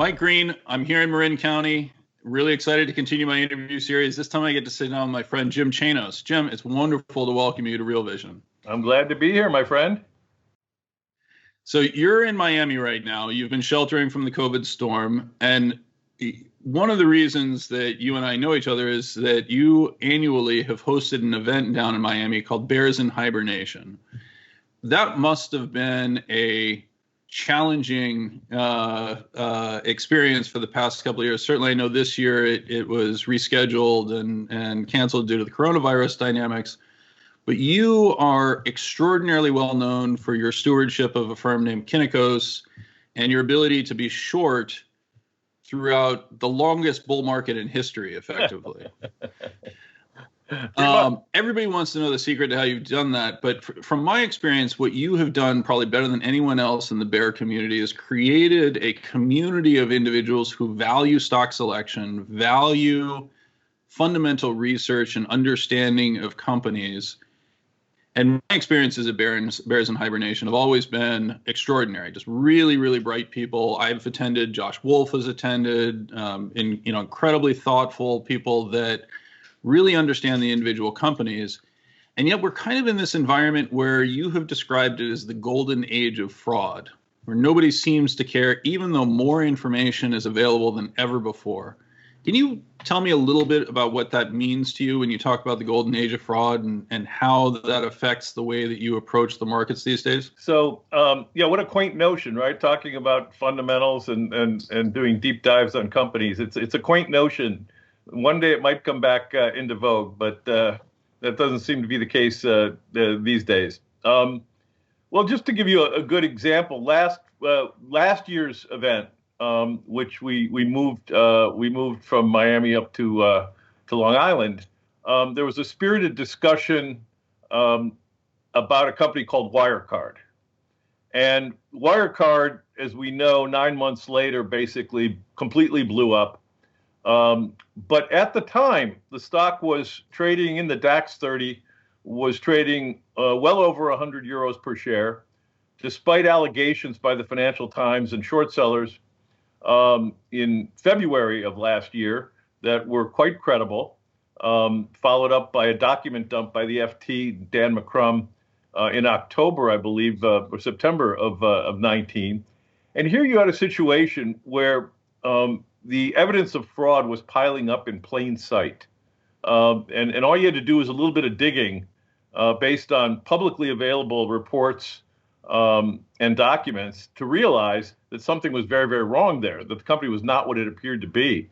Mike Green, I'm here in Marin County. Really excited to continue my interview series. This time I get to sit down with my friend Jim Chanos. Jim, it's wonderful to welcome you to Real Vision. I'm glad to be here, my friend. So you're in Miami right now. You've been sheltering from the COVID storm. And one of the reasons that you and I know each other is that you annually have hosted an event down in Miami called Bears in Hibernation. That must have been a challenging experience for the past couple of years. Certainly, I know this year it was rescheduled and canceled due to the coronavirus dynamics. But you are extraordinarily well known for your stewardship of a firm named Kynikos and your ability to be short throughout the longest bull market in history, effectively. Everybody wants to know the secret to how you've done that. But from my experience, what you have done probably better than anyone else in the bear community is created a community of individuals who value stock selection, value fundamental research and understanding of companies. And my experiences at Bears in Hibernation have always been extraordinary. Just really, really bright people. I've attended. Josh Wolf has attended. Incredibly thoughtful people that really understand the individual companies. And yet we're kind of in this environment where you have described it as the golden age of fraud, where nobody seems to care, even though more information is available than ever before. Can you tell me a little bit about what that means to you when you talk about the golden age of fraud and how that affects the way that you approach the markets these days? So, what a quaint notion, right? Talking about fundamentals and doing deep dives on companies. It's a quaint notion. One day it might come back into vogue, but that doesn't seem to be the case these days. Well, just to give you a good example, last year's event, which we moved from Miami up to Long Island. There was a spirited discussion about a company called Wirecard, and Wirecard, as we know, 9 months later, basically completely blew up. But at the time, the stock was trading in the DAX 30, was trading well over 100 euros per share, despite allegations by the Financial Times and short sellers in February of last year that were quite credible, followed up by a document dump by the FT, Dan McCrum, in October, I believe, or September of 19. And here you had a situation where the evidence of fraud was piling up in plain sight. And all you had to do was a little bit of digging based on publicly available reports and documents to realize that something was very, very wrong there, that the company was not what it appeared to be.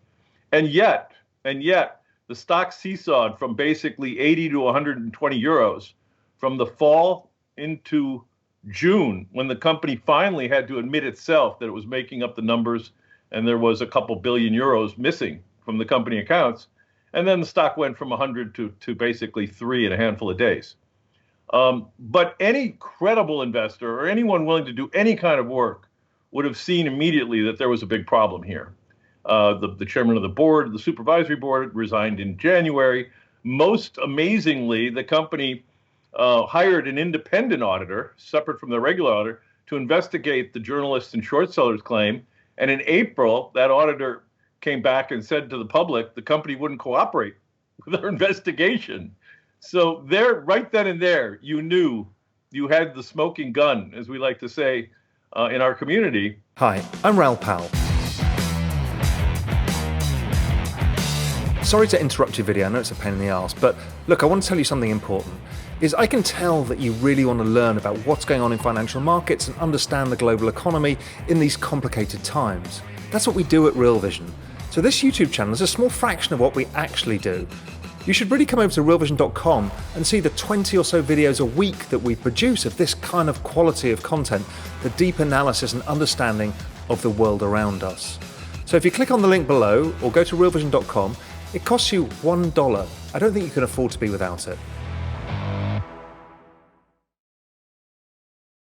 And yet, the stock seesawed from basically 80 to 120 euros from the fall into June, when the company finally had to admit itself that it was making up the numbers and there was a couple billion euros missing from the company accounts. And then the stock went from 100 to basically 3 in a handful of days. But any credible investor or anyone willing to do any kind of work would have seen immediately that there was a big problem here. The chairman of the board, the supervisory board, resigned in January. Most amazingly, the company hired an independent auditor, separate from the regular auditor, to investigate the journalists and short sellers claim. And in April, that auditor came back and said to the public the company wouldn't cooperate with our investigation. So there, right then and there, you knew you had the smoking gun, as we like to say in our community. Hi, I'm Raoul Powell. Sorry to interrupt your video, I know it's a pain in the arse, but look, I want to tell you something important. I can tell that you really want to learn about what's going on in financial markets and understand the global economy in these complicated times. That's what we do at Real Vision. So this YouTube channel is a small fraction of what we actually do. You should really come over to realvision.com and see the 20 or so videos a week that we produce of this kind of quality of content, the deep analysis and understanding of the world around us. So if you click on the link below or go to realvision.com, it costs you $1. I don't think you can afford to be without it.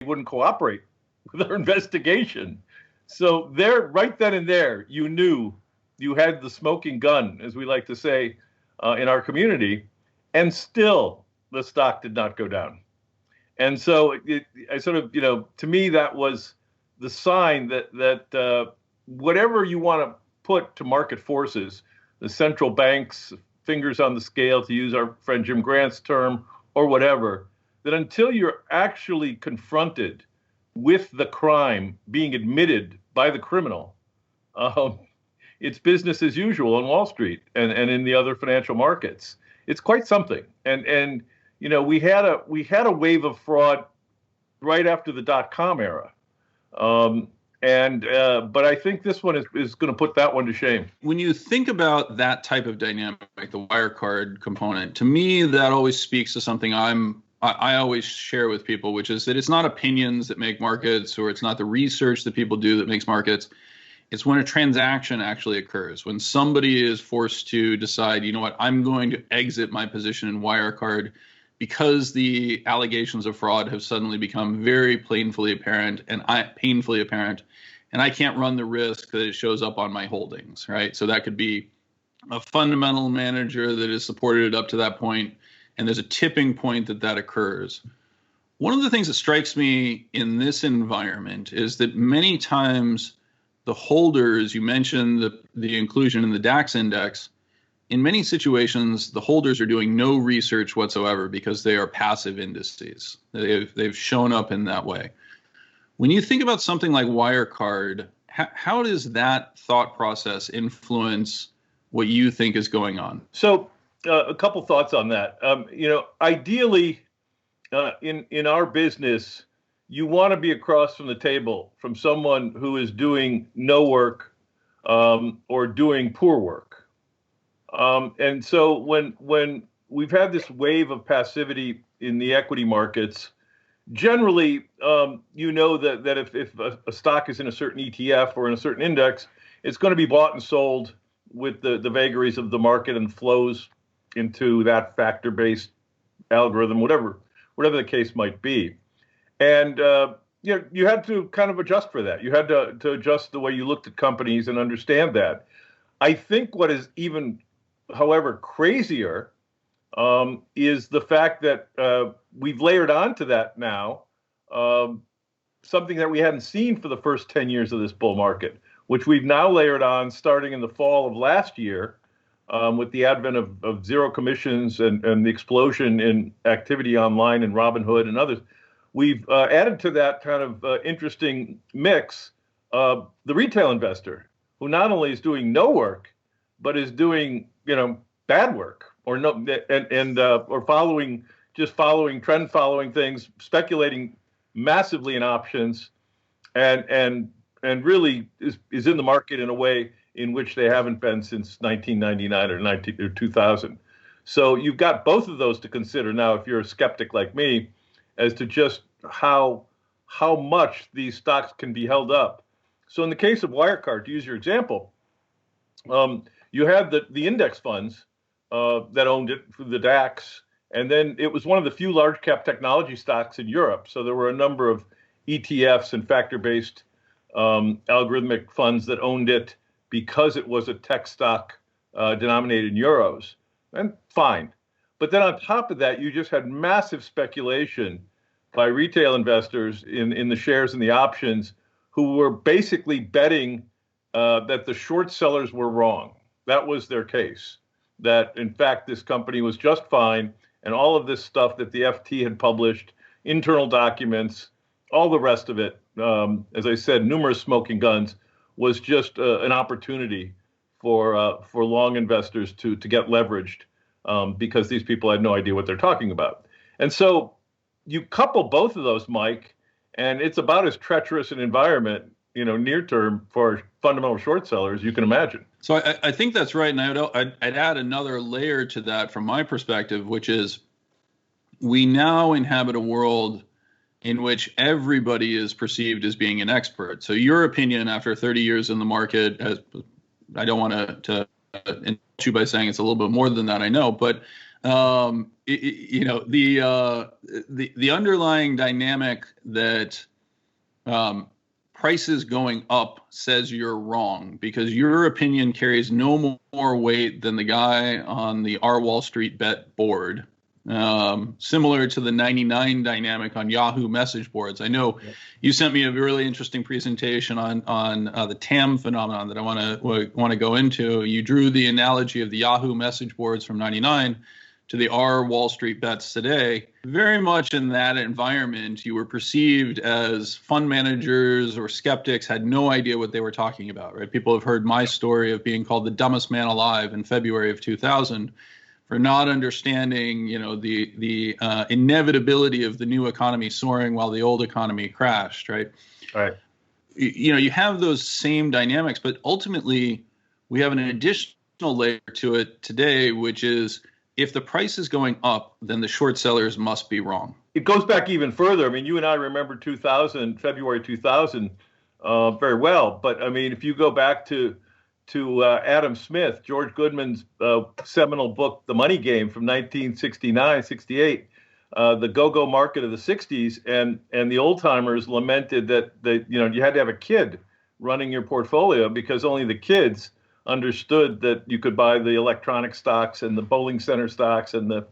Wouldn't cooperate with our investigation. So there, right then and there, you knew you had the smoking gun, as we like to say in our community, and still the stock did not go down. And so I sort of, to me, that was the sign that whatever you want to put to market forces, the central banks, fingers on the scale, to use our friend Jim Grant's term, or whatever, that until you're actually confronted with the crime being admitted by the criminal, it's business as usual on Wall Street and in the other financial markets. It's quite something. And you know, we had a wave of fraud right after the dot-com era. But I think this one is going to put that one to shame. When you think about that type of dynamic, the Wirecard component, to me, that always speaks to something I always share with people, which is that it's not opinions that make markets, or it's not the research that people do that makes markets. It's when a transaction actually occurs, when somebody is forced to decide, you know what, I'm going to exit my position in Wirecard because the allegations of fraud have suddenly become very painfully apparent, and I can't run the risk that it shows up on my holdings, right? So that could be a fundamental manager that has supported it up to that point, and there's a tipping point that occurs. One of the things that strikes me in this environment is that many times the holders, you mentioned the inclusion in the DAX index, in many situations, the holders are doing no research whatsoever because they are passive indices. They've shown up in that way. When you think about something like Wirecard, how does that thought process influence what you think is going on? So a couple thoughts on that. You know, ideally, in our business, you want to be across from the table from someone who is doing no work or doing poor work. And so when we've had this wave of passivity in the equity markets, generally, you know that if a stock is in a certain ETF or in a certain index, it's going to be bought and sold with the vagaries of the market and flows into that factor-based algorithm, whatever the case might be. And you know, you had to kind of adjust for that. You had to adjust the way you looked at companies and understand that. I think what is even, however, crazier is the fact that we've layered onto that now something that we hadn't seen for the first 10 years of this bull market, which we've now layered on starting in the fall of last year with the advent of zero commissions and the explosion in activity online and Robinhood and others. We've added to that kind of interesting mix the retail investor, who not only is doing no work, but is doing, you know, bad work or no, or following trend things, speculating massively in options, and really is in the market in a way in which they haven't been since 1999 or 2000. So you've got both of those to consider now if you're a skeptic like me, as to just how much these stocks can be held up. So in the case of Wirecard, to use your example, you had the index funds that owned it through the DAX, and then it was one of the few large cap technology stocks in Europe. So there were a number of ETFs and factor-based algorithmic funds that owned it because it was a tech stock denominated in euros, and fine. But then on top of that, you just had massive speculation by retail investors in the shares and the options, who were basically betting that the short sellers were wrong. That was their case, that in fact this company was just fine, and all of this stuff that the FT had published, internal documents, all the rest of it, as I said, numerous smoking guns, was just an opportunity for long investors to get leveraged. Because these people had no idea what they're talking about. And so you couple both of those, Mike, and it's about as treacherous an environment, you know, near term for fundamental short sellers you can imagine. So I think that's right. And I'd add another layer to that from my perspective, which is we now inhabit a world in which everybody is perceived as being an expert. So your opinion after 30 years in the market, I don't want to you by saying it's a little bit more than that, I know, but you know, the underlying dynamic that prices going up says you're wrong because your opinion carries no more weight than the guy on the Our Wall Street Bet board similar to the 99 dynamic on Yahoo message boards. I know you sent me a really interesting presentation on the TAM phenomenon that I want to go into. You drew the analogy of the Yahoo message boards from 99 to the R Wall Street bets today. Very much in that environment, you were perceived as fund managers or skeptics, had no idea what they were talking about, right? People have heard my story of being called the dumbest man alive in February of 2000 for not understanding, the inevitability of the new economy soaring while the old economy crashed, right? Right. You have those same dynamics, but ultimately we have an additional layer to it today, which is if the price is going up, then the short sellers must be wrong. It goes back even further. I mean, you and I remember February 2000 very well. But I mean, if you go back to Adam Smith, George Goodman's seminal book, The Money Game from 1969, 68, the go-go market of the 60s, and the old-timers lamented that you had to have a kid running your portfolio because only the kids understood that you could buy the electronic stocks and the bowling center stocks and the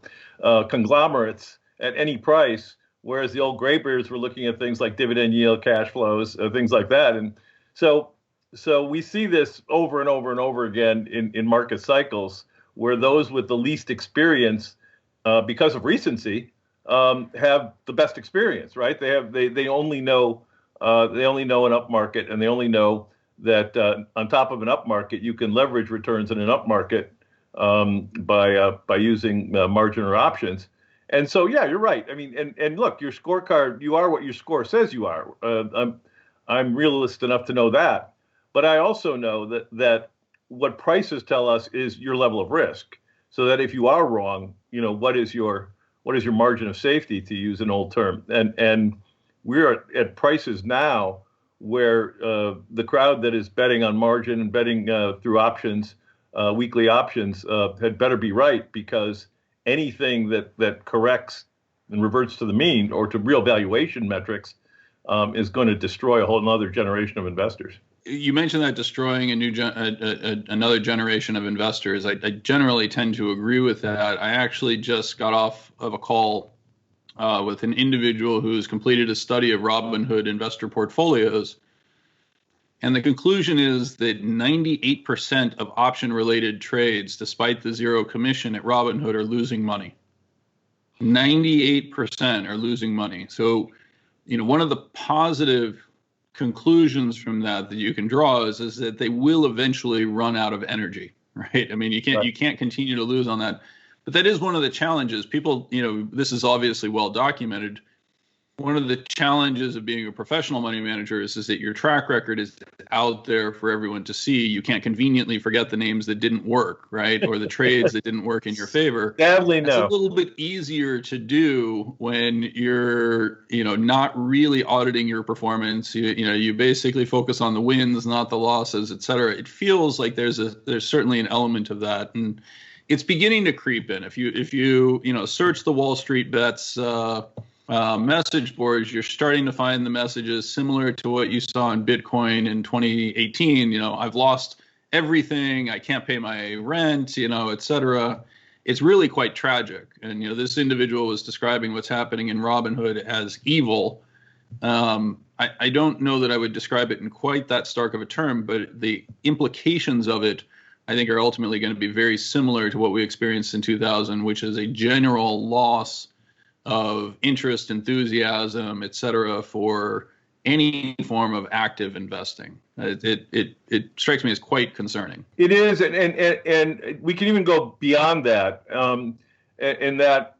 conglomerates at any price, whereas the old graybeards were looking at things like dividend yield, cash flows, things like that. And so we see this over and over and over again in market cycles where those with the least experience, because of recency, have the best experience, right? They only know an up market, and they only know that on top of an up market, you can leverage returns in an up market by using margin or options. And so, yeah, you're right. I mean, and look, your scorecard, you are what your score says you are. I'm realist enough to know that. But I also know that what prices tell us is your level of risk. So that if you are wrong, what is your margin of safety, to use an old term? And we're at prices now where the crowd that is betting on margin and betting through options, weekly options, had better be right, because anything that corrects and reverts to the mean or to real valuation metrics is going to destroy a whole another generation of investors. You mentioned that destroying another generation of investors. I generally tend to agree with that. I actually just got off of a call with an individual who's completed a study of Robinhood investor portfolios. And the conclusion is that 98% of option-related trades, despite the zero commission at Robinhood, are losing money. 98% are losing money. So, one of the positive conclusions from that you can draw is that they will eventually run out of energy, right? I mean, you can't continue to lose on that. But that is one of the challenges. People, this is obviously well documented. One of the challenges of being a professional money manager is that your track record is out there for everyone to see. You can't conveniently forget the names that didn't work, right? Or the trades that didn't work in your favor. Sadly, no. It's a little bit easier to do when you're, not really auditing your performance. You basically focus on the wins, not the losses, et cetera. It feels like there's certainly an element of that. And it's beginning to creep in. If you search the Wall Street bets message boards, you're starting to find the messages similar to what you saw in Bitcoin in 2018. I've lost everything. I can't pay my rent, et cetera. It's really quite tragic. And, this individual was describing what's happening in Robinhood as evil. I don't know that I would describe it in quite that stark of a term, but the implications of it, I think, are ultimately going to be very similar to what we experienced in 2000, which is a general loss of interest, enthusiasm, et cetera, for any form of active investing. It strikes me as quite concerning. It is, and we can even go beyond that, in that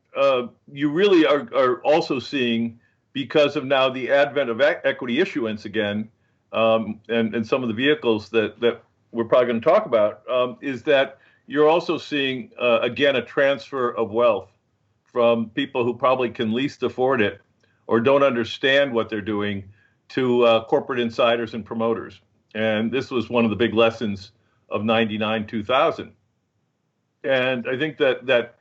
you really are also seeing, because of now the advent of equity issuance again, and some of the vehicles that we're probably going to talk about, is that you're also seeing, again, a transfer of wealth from people who probably can least afford it or don't understand what they're doing to corporate insiders and promoters. And this was one of the big lessons of 99, 2000. And I think that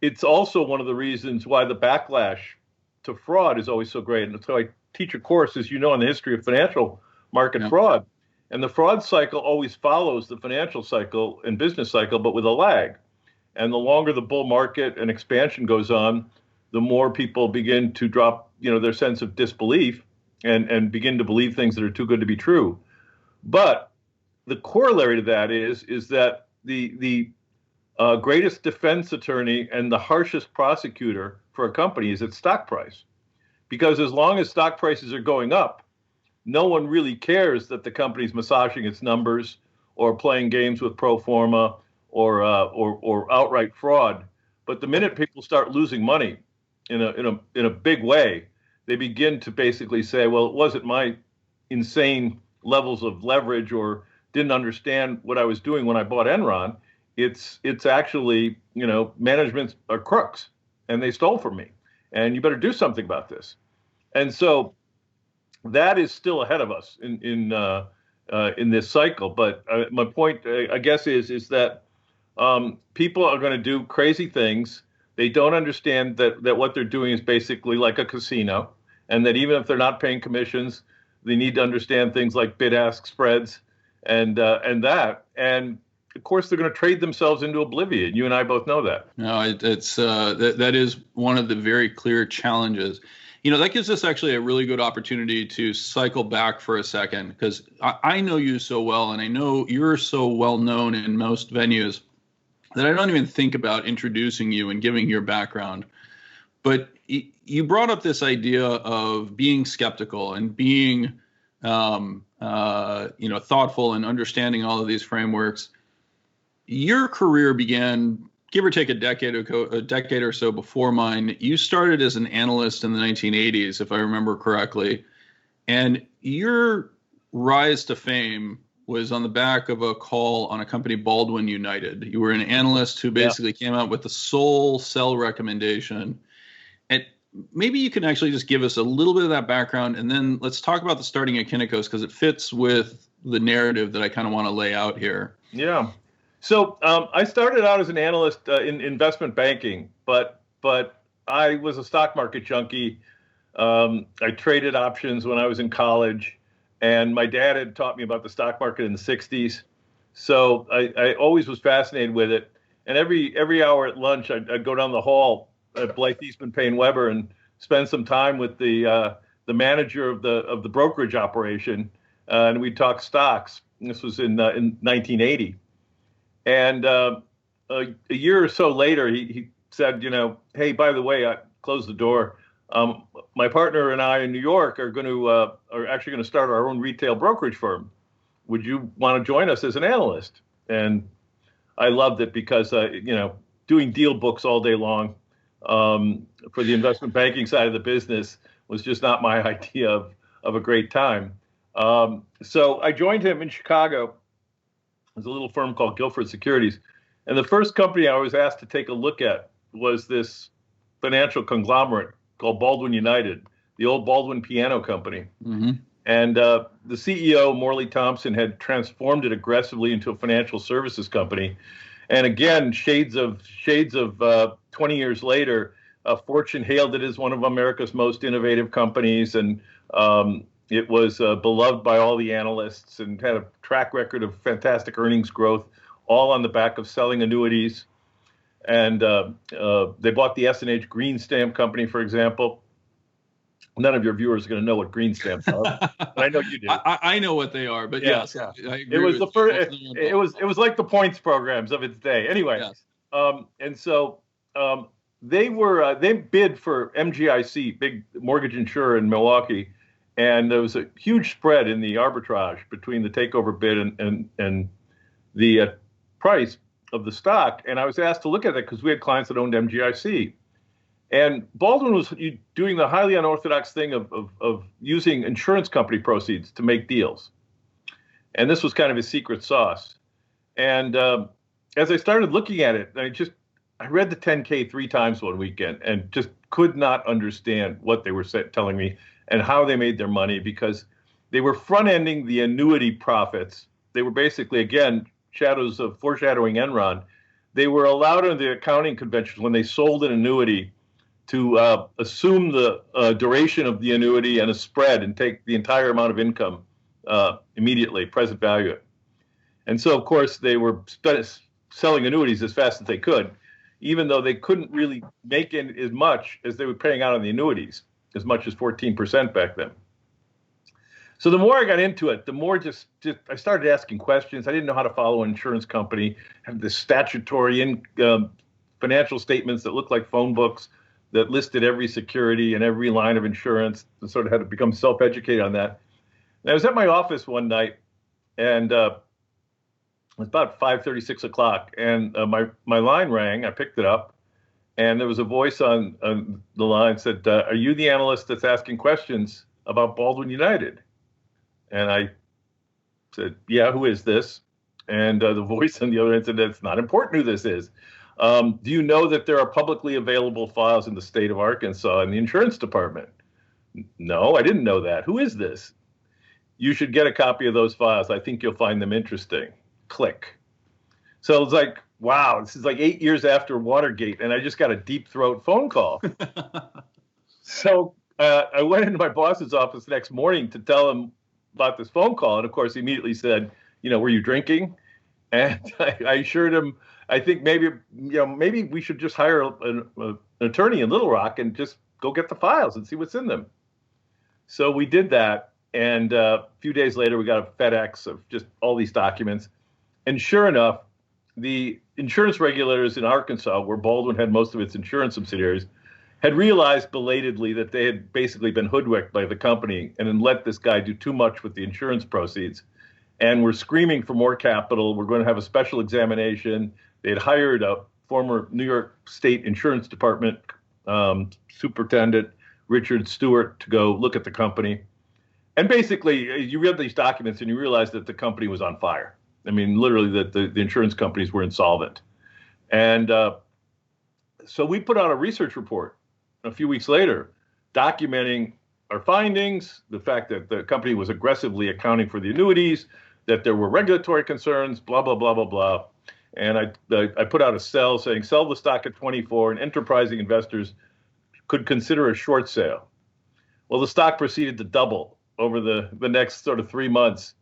it's also one of the reasons why the backlash to fraud is always so great. And so I teach a course, as you know, on the history of financial market fraud. And the fraud cycle always follows the financial cycle and business cycle, but with a lag. And the longer the bull market and expansion goes on, the more people begin to drop, their sense of disbelief and begin to believe things that are too good to be true. But the corollary to that is that the greatest defense attorney and the harshest prosecutor for a company is its stock price. Because as long as stock prices are going up, no one really cares that the company's massaging its numbers or playing games with pro forma or outright fraud. But the minute people start losing money in a big way, they begin to basically say, well, it wasn't my insane levels of leverage or didn't understand what I was doing when I bought Enron. It's actually, management are crooks and they stole from me, and you better do something about this. And so that is still ahead of us in this cycle. But my point, I guess, is that people are going to do crazy things. They don't understand that what they're doing is basically like a casino, and that even if they're not paying commissions, they need to understand things like bid-ask spreads and of course, they're going to trade themselves into oblivion. You and I both know that. No, it's that is one of the very clear challenges. That gives us actually a really good opportunity to cycle back for a second, because I know you so well, and I know you're so well known in most venues that I don't even think about introducing you and giving your background. But you brought up this idea of being skeptical and being, thoughtful and understanding all of these frameworks. Your career began, give or take a decade or so before mine. You started as an analyst in the 1980s, if I remember correctly, and your rise to fame was on the back of a call on a company, Baldwin-United. You were an analyst who basically came out with the sole sell recommendation. And maybe you can actually just give us a little bit of that background, and then let's talk about the starting at Kynikos, because it fits with the narrative that I kind of want to lay out here. Yeah. So I started out as an analyst in investment banking, but I was a stock market junkie. I traded options when I was in college, and my dad had taught me about the stock market in the 60s. So I always was fascinated with it. And every hour at lunch, I'd go down the hall at Blythe Eastman Payne Weber and spend some time with the manager of the brokerage operation, and we'd talk stocks. This was in 1980. And a year or so later, he said, hey, by the way, I closed the door. My partner and I in New York are actually going to start our own retail brokerage firm. Would you want to join us as an analyst? And I loved it because, doing deal books all day long for the investment banking side of the business was just not my idea of a great time. So I joined him in Chicago. There's a little firm called Guilford Securities. And the first company I was asked to take a look at was this financial conglomerate called Baldwin-United, the old Baldwin Piano Company. Mm-hmm. And the CEO, Morley Thompson, had transformed it aggressively into a financial services company. And again, shades of 20 years later, Fortune hailed it as one of America's most innovative companies. And it was beloved by all the analysts and had a track record of fantastic earnings growth, all on the back of selling annuities. And they bought the S&H Green Stamp Company, for example. None of your viewers are going to know what green stamps are, but I know you do. I know what they are, but yes, I agree. It was the first. It was like the points programs of its day. Anyway, yes. And so they bid for MGIC, big mortgage insurer in Milwaukee. And there was a huge spread in the arbitrage between the takeover bid and the price of the stock. And I was asked to look at it because we had clients that owned MGIC. And Baldwin was doing the highly unorthodox thing of using insurance company proceeds to make deals. And this was kind of his secret sauce. And as I started looking at it, I read the 10K 3 times one weekend and just could not understand what they were telling me and how they made their money, because they were front-ending the annuity profits. They were basically, again, shadows of foreshadowing Enron. They were allowed under the accounting conventions when they sold an annuity to assume the duration of the annuity and a spread and take the entire amount of income immediately, present value it. And so, of course, they were selling annuities as fast as they could. even though they couldn't really make in as much as they were paying out on the annuities, as much as 14% back then. So the more I got into it, the more just I started asking questions. I didn't know how to follow an insurance company, have this statutory financial statements that looked like phone books that listed every security and every line of insurance, and sort of had to become self-educated on that. And I was at my office one night, and it was about 5:30, 6 o'clock, and my line rang. I picked it up, and there was a voice on the line said, "Are you the analyst that's asking questions about Baldwin-United?" And I said, "Yeah, who is this?" And the voice on the other end said, "It's not important who this is. Do you know that there are publicly available files in the state of Arkansas in the insurance department?" "No, I didn't know that. Who is this?" "You should get a copy of those files. I think you'll find them interesting." Click. So it's like, wow, this is like 8 years after Watergate, and I just got a deep throat phone call. So I went into my boss's office the next morning to tell him about this phone call, and of course, he immediately said, "Were you drinking?" And I assured him, I think maybe we should just hire an attorney in Little Rock and just go get the files and see what's in them. So we did that, and a few days later, we got a FedEx of just all these documents. And sure enough, the insurance regulators in Arkansas, where Baldwin had most of its insurance subsidiaries, had realized belatedly that they had basically been hoodwinked by the company and had let this guy do too much with the insurance proceeds. And were screaming for more capital. We're going to have a special examination. They had hired a former New York State Insurance Department Superintendent, Richard Stewart, to go look at the company. And basically, you read these documents and you realize that the company was on fire. I mean, literally, that the insurance companies were insolvent. And so we put out a research report a few weeks later documenting our findings, the fact that the company was aggressively accounting for the annuities, that there were regulatory concerns, blah, blah, blah, blah, blah. And I put out a sell saying, sell the stock at 24, and enterprising investors could consider a short sale. Well, the stock proceeded to double over the next sort of 3 months.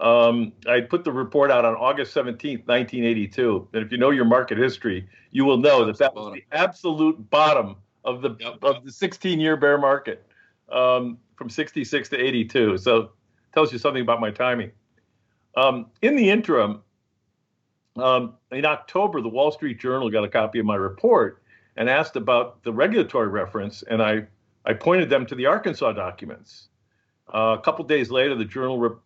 I put the report out on August 17th, 1982. And if you know your market history, you will know that was the absolute bottom of the 16-year bear market from 66 to 82. So it tells you something about my timing. In the interim, in October, the Wall Street Journal got a copy of my report and asked about the regulatory reference, and I pointed them to the Arkansas documents. A couple days later, the Journal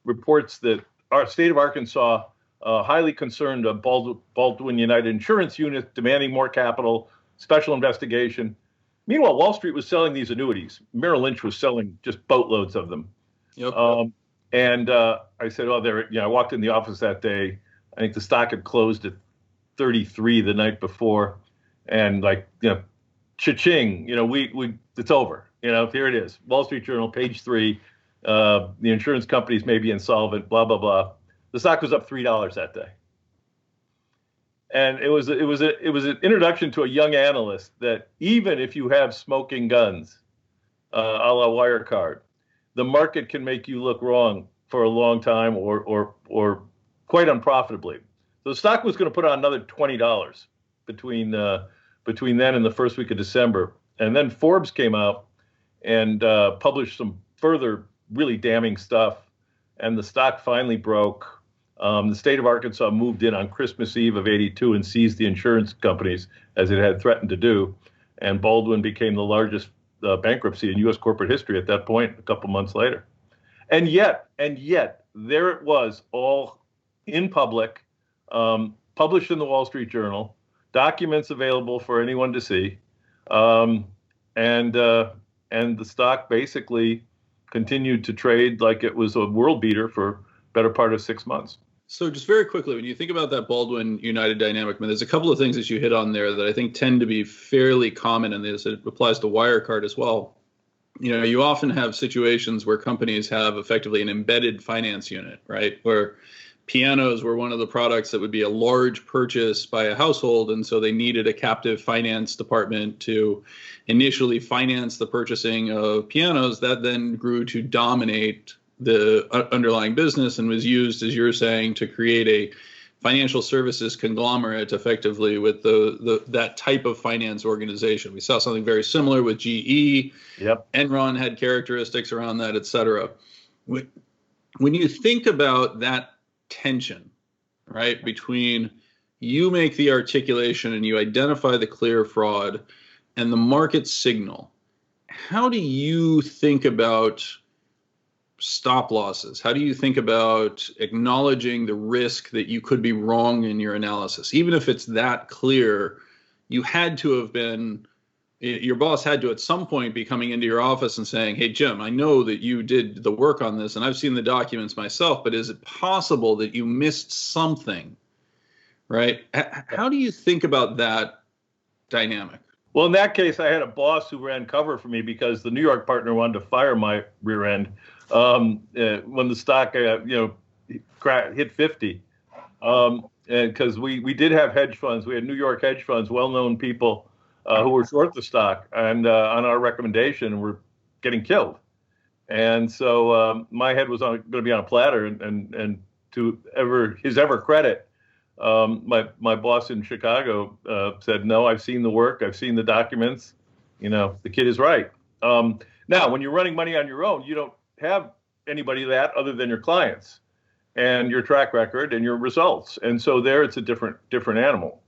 reports that our state of Arkansas highly concerned of Baldwin-United insurance unit demanding more capital, special investigation. Meanwhile, Wall Street was selling these annuities. Merrill Lynch was selling just boatloads of them. Yep. And I said, I walked in the office that day. I think the stock had closed at 33 the night before, and cha-ching, it's over. Here it is. Wall Street Journal, page 3. The insurance companies may be insolvent, blah, blah, blah. The stock was up $3 that day. And it was an introduction to a young analyst that even if you have smoking guns, a la Wirecard, the market can make you look wrong for a long time or quite unprofitably. So the stock was going to put on another $20 between then and the first week of December. And then Forbes came out and published some further really damning stuff. And the stock finally broke. The state of Arkansas moved in on Christmas Eve of 82 and seized the insurance companies, as it had threatened to do. And Baldwin became the largest bankruptcy in U.S. corporate history at that point, a couple months later. And yet, there it was, all in public, published in the Wall Street Journal, documents available for anyone to see, and the stock basically continued to trade like it was a world beater for better part of 6 months. So just very quickly, when you think about that Baldwin-United dynamic, there's a couple of things that you hit on there that I think tend to be fairly common in this. It applies to Wirecard as well. You often have situations where companies have effectively an embedded finance unit, right? Where pianos were one of the products that would be a large purchase by a household, and so they needed a captive finance department to initially finance the purchasing of pianos. That then grew to dominate the underlying business and was used, as you're saying, to create a financial services conglomerate effectively with that type of finance organization. We saw something very similar with GE. Yep. Enron had characteristics around that, et cetera. When you think about that tension, right, between you make the articulation and you identify the clear fraud and the market signal, how do you think about stop losses? How do you think about acknowledging the risk that you could be wrong in your analysis? Even if it's that clear, you had to have been, your boss had to at some point be coming into your office and saying, hey, Jim, I know that you did the work on this and I've seen the documents myself, but is it possible that you missed something, right? How do you think about that dynamic? Well, in that case, I had a boss who ran cover for me because the New York partner wanted to fire my rear end when the stock, hit 50. Because we did have hedge funds. We had New York hedge funds, well-known people who were short the stock, and on our recommendation, were getting killed. And so my head was going to be on a platter. And to his credit, my boss in Chicago said, no, I've seen the work. I've seen the documents. The kid is right. Now, when you're running money on your own, you don't have anybody that other than your clients and your track record and your results. And so there it's a different animal.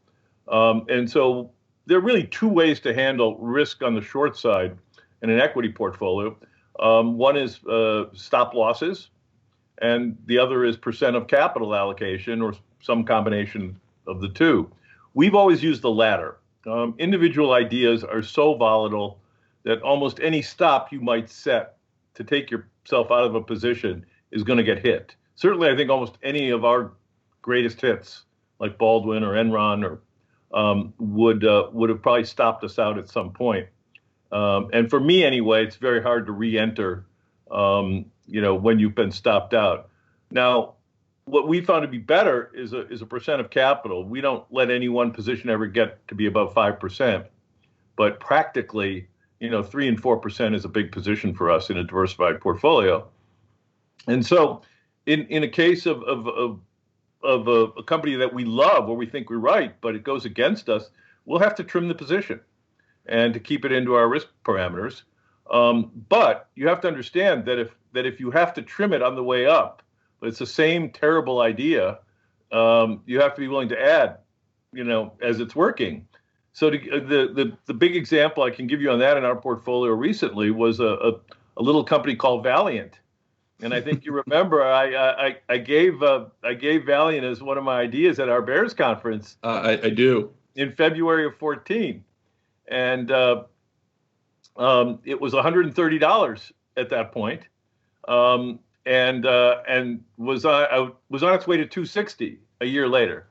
And so there are really two ways to handle risk on the short side in an equity portfolio. One is stop losses, and the other is percent of capital allocation, or some combination of the two. We've always used the latter. Individual ideas are so volatile that almost any stop you might set to take yourself out of a position is going to get hit. Certainly, I think almost any of our greatest hits, like Baldwin or Enron, would have probably stopped us out at some point. And for me, anyway, it's very hard to re-enter, when you've been stopped out. Now, what we found to be better is a percent of capital. We don't let any one position ever get to be above 5%, but practically, 3 and 4% is a big position for us in a diversified portfolio. And so, in a case of a company that we love, where we think we're right, but it goes against us, we'll have to trim the position and to keep it into our risk parameters. But you have to understand that if you have to trim it on the way up, but it's the same terrible idea, you have to be willing to add, as it's working. So the big example I can give you on that in our portfolio recently was a little company called Valeant. And I think you remember I gave Valeant as one of my ideas at our Bears conference. I do. In February of 14, and it was $130 at that point, and was on its way to $260 a year later,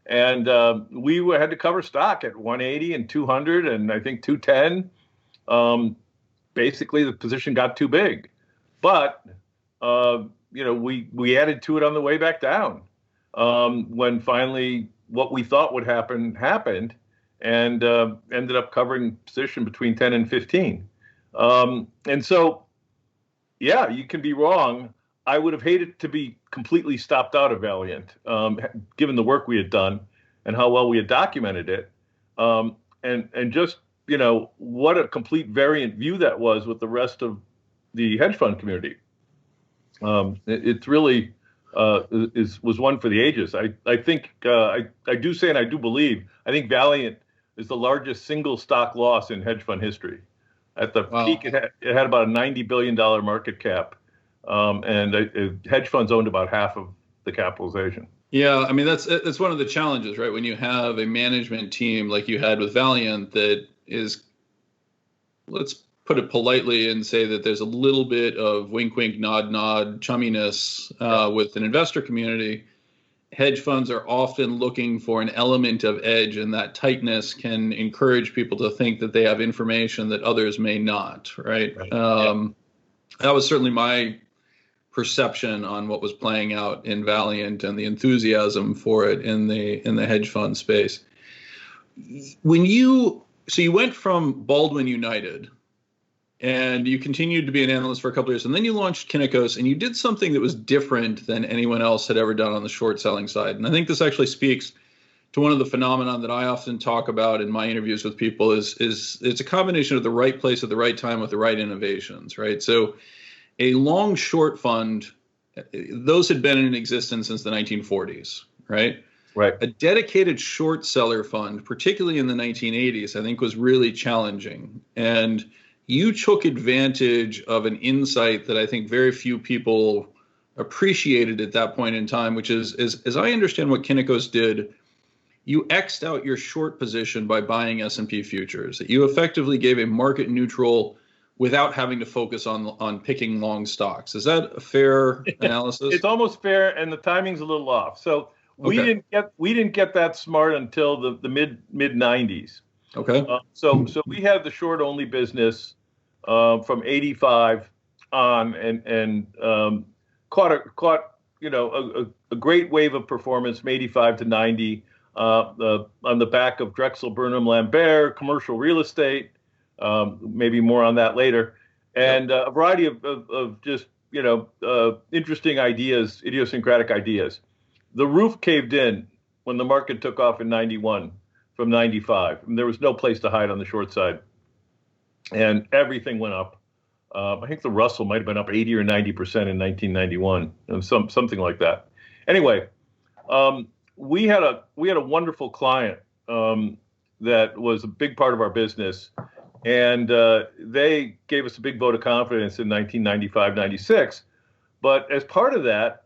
and we had to cover stock at 180 and 200 and I think 210. Basically, the position got too big, but we added to it on the way back down when finally what we thought would happen happened, and ended up covering position between 10 and 15. And so, yeah, you can be wrong. I would have hated to be completely stopped out of Valeant, given the work we had done and how well we had documented it. And just, what a complete variant view that was with the rest of the hedge fund community. It really was one for the ages. I think I do say, and I do believe, I think Valeant is the largest single stock loss in hedge fund history. At the peak, it had about a $90 billion market cap, and hedge funds owned about half of the capitalization. Yeah, I mean that's one of the challenges, right? When you have a management team like you had with Valeant that is, let's put it politely and say that there's a little bit of wink, wink, nod, nod chumminess with an investor community. Hedge funds are often looking for an element of edge, and that tightness can encourage people to think that they have information that others may not, right? That was certainly my perception on what was playing out in Valeant and the enthusiasm for it in the hedge fund space. So you went from Baldwin-United and you continued to be an analyst for a couple of years, and then you launched Kynikos, and you did something that was different than anyone else had ever done on the short selling side. And I think this actually speaks to one of the phenomenon that I often talk about in my interviews with people is it's a combination of the right place at the right time with the right innovations, right? So a long short fund, those had been in existence since the 1940s, right? Right. A dedicated short seller fund, particularly in the 1980s, I think was really challenging. And you took advantage of an insight that I think very few people appreciated at that point in time, which is, as I understand what Kynikos did, you X'd out your short position by buying S&P futures. You effectively gave a market neutral without having to focus on picking long stocks. Is that a fair analysis? It's almost fair, and the timing's a little off. So we didn't get that smart until the mid 90s. Okay. So we had the short only business from 85 on, and caught a great wave of performance from 85 to 90 on the back of Drexel Burnham Lambert, commercial real estate. Maybe more on that later, and a variety of just interesting ideas, idiosyncratic ideas. The roof caved in when the market took off in 91 from 95. And there was no place to hide on the short side, and everything went up. I think the Russell might have been up 80 or 90% in 1991, and something like that. Anyway, we had a wonderful client that was a big part of our business. And they gave us a big vote of confidence in 1995, 96. But as part of that,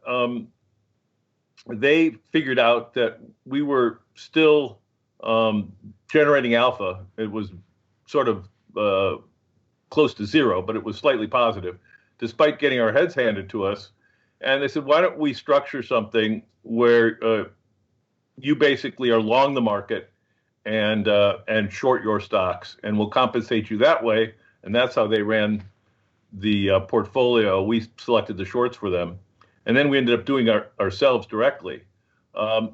they figured out that we were still generating alpha. It was sort of close to zero, but it was slightly positive, despite getting our heads handed to us. And they said, why don't we structure something where you basically are long the market and short your stocks, and we'll compensate you that way. And that's how they ran the portfolio. We selected the shorts for them, and then we ended up doing ourselves directly.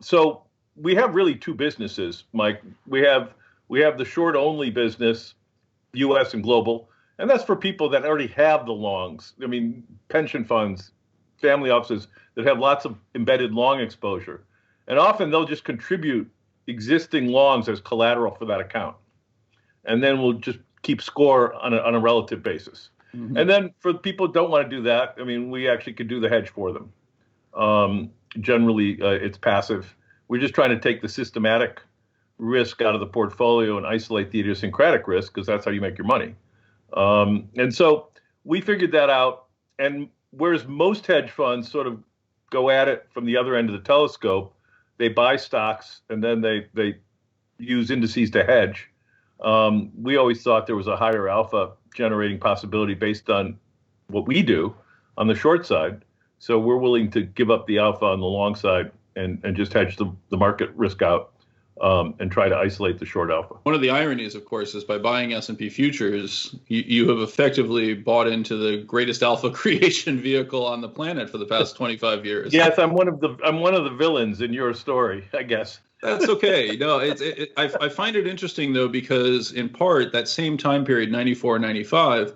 So we have really two businesses, Mike. We have the short only business, U.S. and global, and that's for people that already have the longs. I mean, pension funds, family offices that have lots of embedded long exposure, and often they'll just contribute existing longs as collateral for that account, and then we'll just keep score on a relative basis. Mm-hmm. And then for the people who don't want to do that, I mean, we actually could do the hedge for them. Generally, it's passive. We're just trying to take the systematic risk out of the portfolio and isolate the idiosyncratic risk, because that's how you make your money. And so we figured that out. And whereas most hedge funds sort of go at it from the other end of the telescope, they buy stocks and then they use indices to hedge. We always thought there was a higher alpha generating possibility based on what we do on the short side. So we're willing to give up the alpha on the long side and just hedge the market risk out and try to isolate the short alpha. One of the ironies, of course, is by buying S&P futures, you have effectively bought into the greatest alpha creation vehicle on the planet for the past 25 years. Yes, I'm one of the villains in your story, I guess. That's okay. No, I find it interesting, though, because in part that same time period, 94, 95,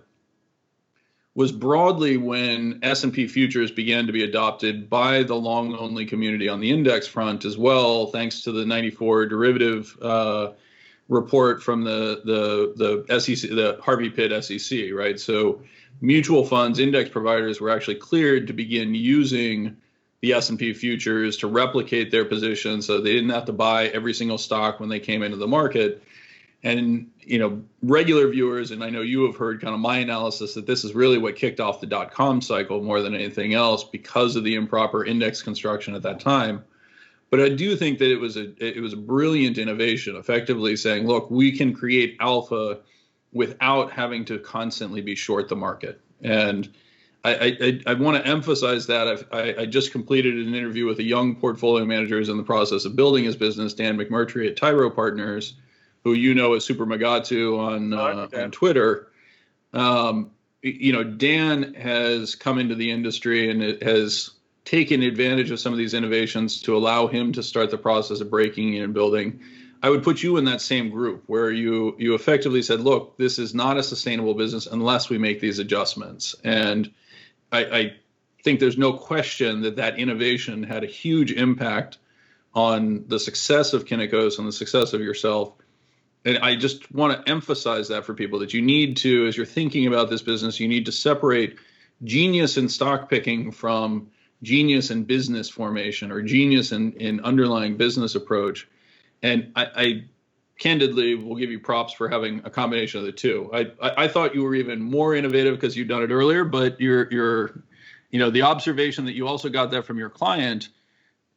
was broadly when S&P futures began to be adopted by the long-only community on the index front as well, thanks to the 94 derivative report from the SEC, the Harvey Pitt SEC, right? So mutual funds, index providers were actually cleared to begin using the S&P futures to replicate their position, so they didn't have to buy every single stock when they came into the market. And, regular viewers, and I know you have heard kind of my analysis that this is really what kicked off the .com cycle more than anything else because of the improper index construction at that time. But I do think that it was a brilliant innovation, effectively saying, look, we can create alpha without having to constantly be short the market. And I want to emphasize that. I just completed an interview with a young portfolio manager who's in the process of building his business, Dan McMurtry at Tyro Partners, who as Super Magatu on Twitter. Dan has come into the industry and it has taken advantage of some of these innovations to allow him to start the process of breaking in and building. I would put you in that same group where you effectively said, look, this is not a sustainable business unless we make these adjustments. And I think there's no question that innovation had a huge impact on the success of Kynikos and the success of yourself. And I just want to emphasize that for people, that you need to, as you're thinking about this business, you need to separate genius in stock picking from genius in business formation or genius in underlying business approach. And I candidly will give you props for having a combination of the two. I thought you were even more innovative because you'd done it earlier, but the observation that you also got that from your client,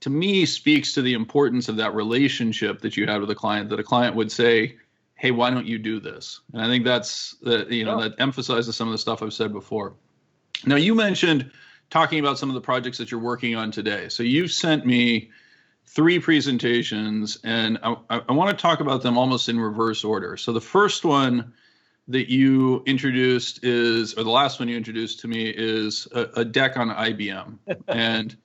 to me, speaks to the importance of that relationship that you had with a client, that a client would say, hey, why don't you do this? And I think that emphasizes some of the stuff I've said before. Now, you mentioned talking about some of the projects that you're working on today. So you've sent me 3 presentations, and I want to talk about them almost in reverse order. So the first one that you introduced or the last one you introduced to me is a deck on IBM. And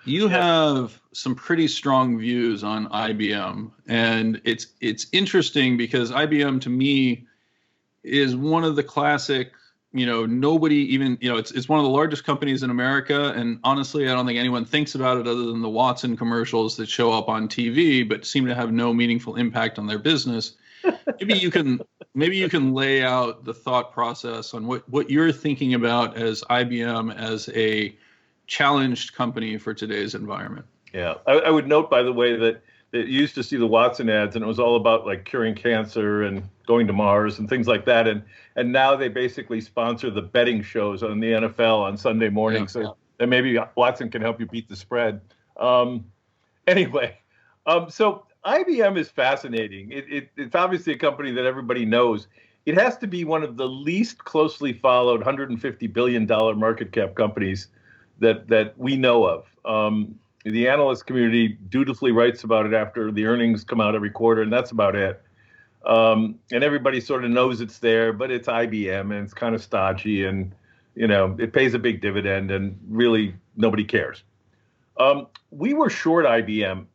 you have some pretty strong views on IBM. And it's interesting because IBM, to me, is one of the classic, nobody even, it's one of the largest companies in America. And honestly, I don't think anyone thinks about it other than the Watson commercials that show up on TV, but seem to have no meaningful impact on their business. Maybe you can lay out the thought process on what you're thinking about as IBM as a challenged company for today's environment. Yeah, I would note, by the way, that you used to see the Watson ads, and it was all about like curing cancer and going to Mars and things like that. And now they basically sponsor the betting shows on the NFL on Sunday morning. Yeah. So maybe Watson can help you beat the spread. Anyway, so IBM is fascinating. It's obviously a company that everybody knows. It has to be one of the least closely followed $150 billion market cap companies that we know of. The analyst community dutifully writes about it after the earnings come out every quarter, and that's about it. And everybody sort of knows it's there, but it's IBM, and it's kind of stodgy, and it pays a big dividend, and really nobody cares. We were short IBM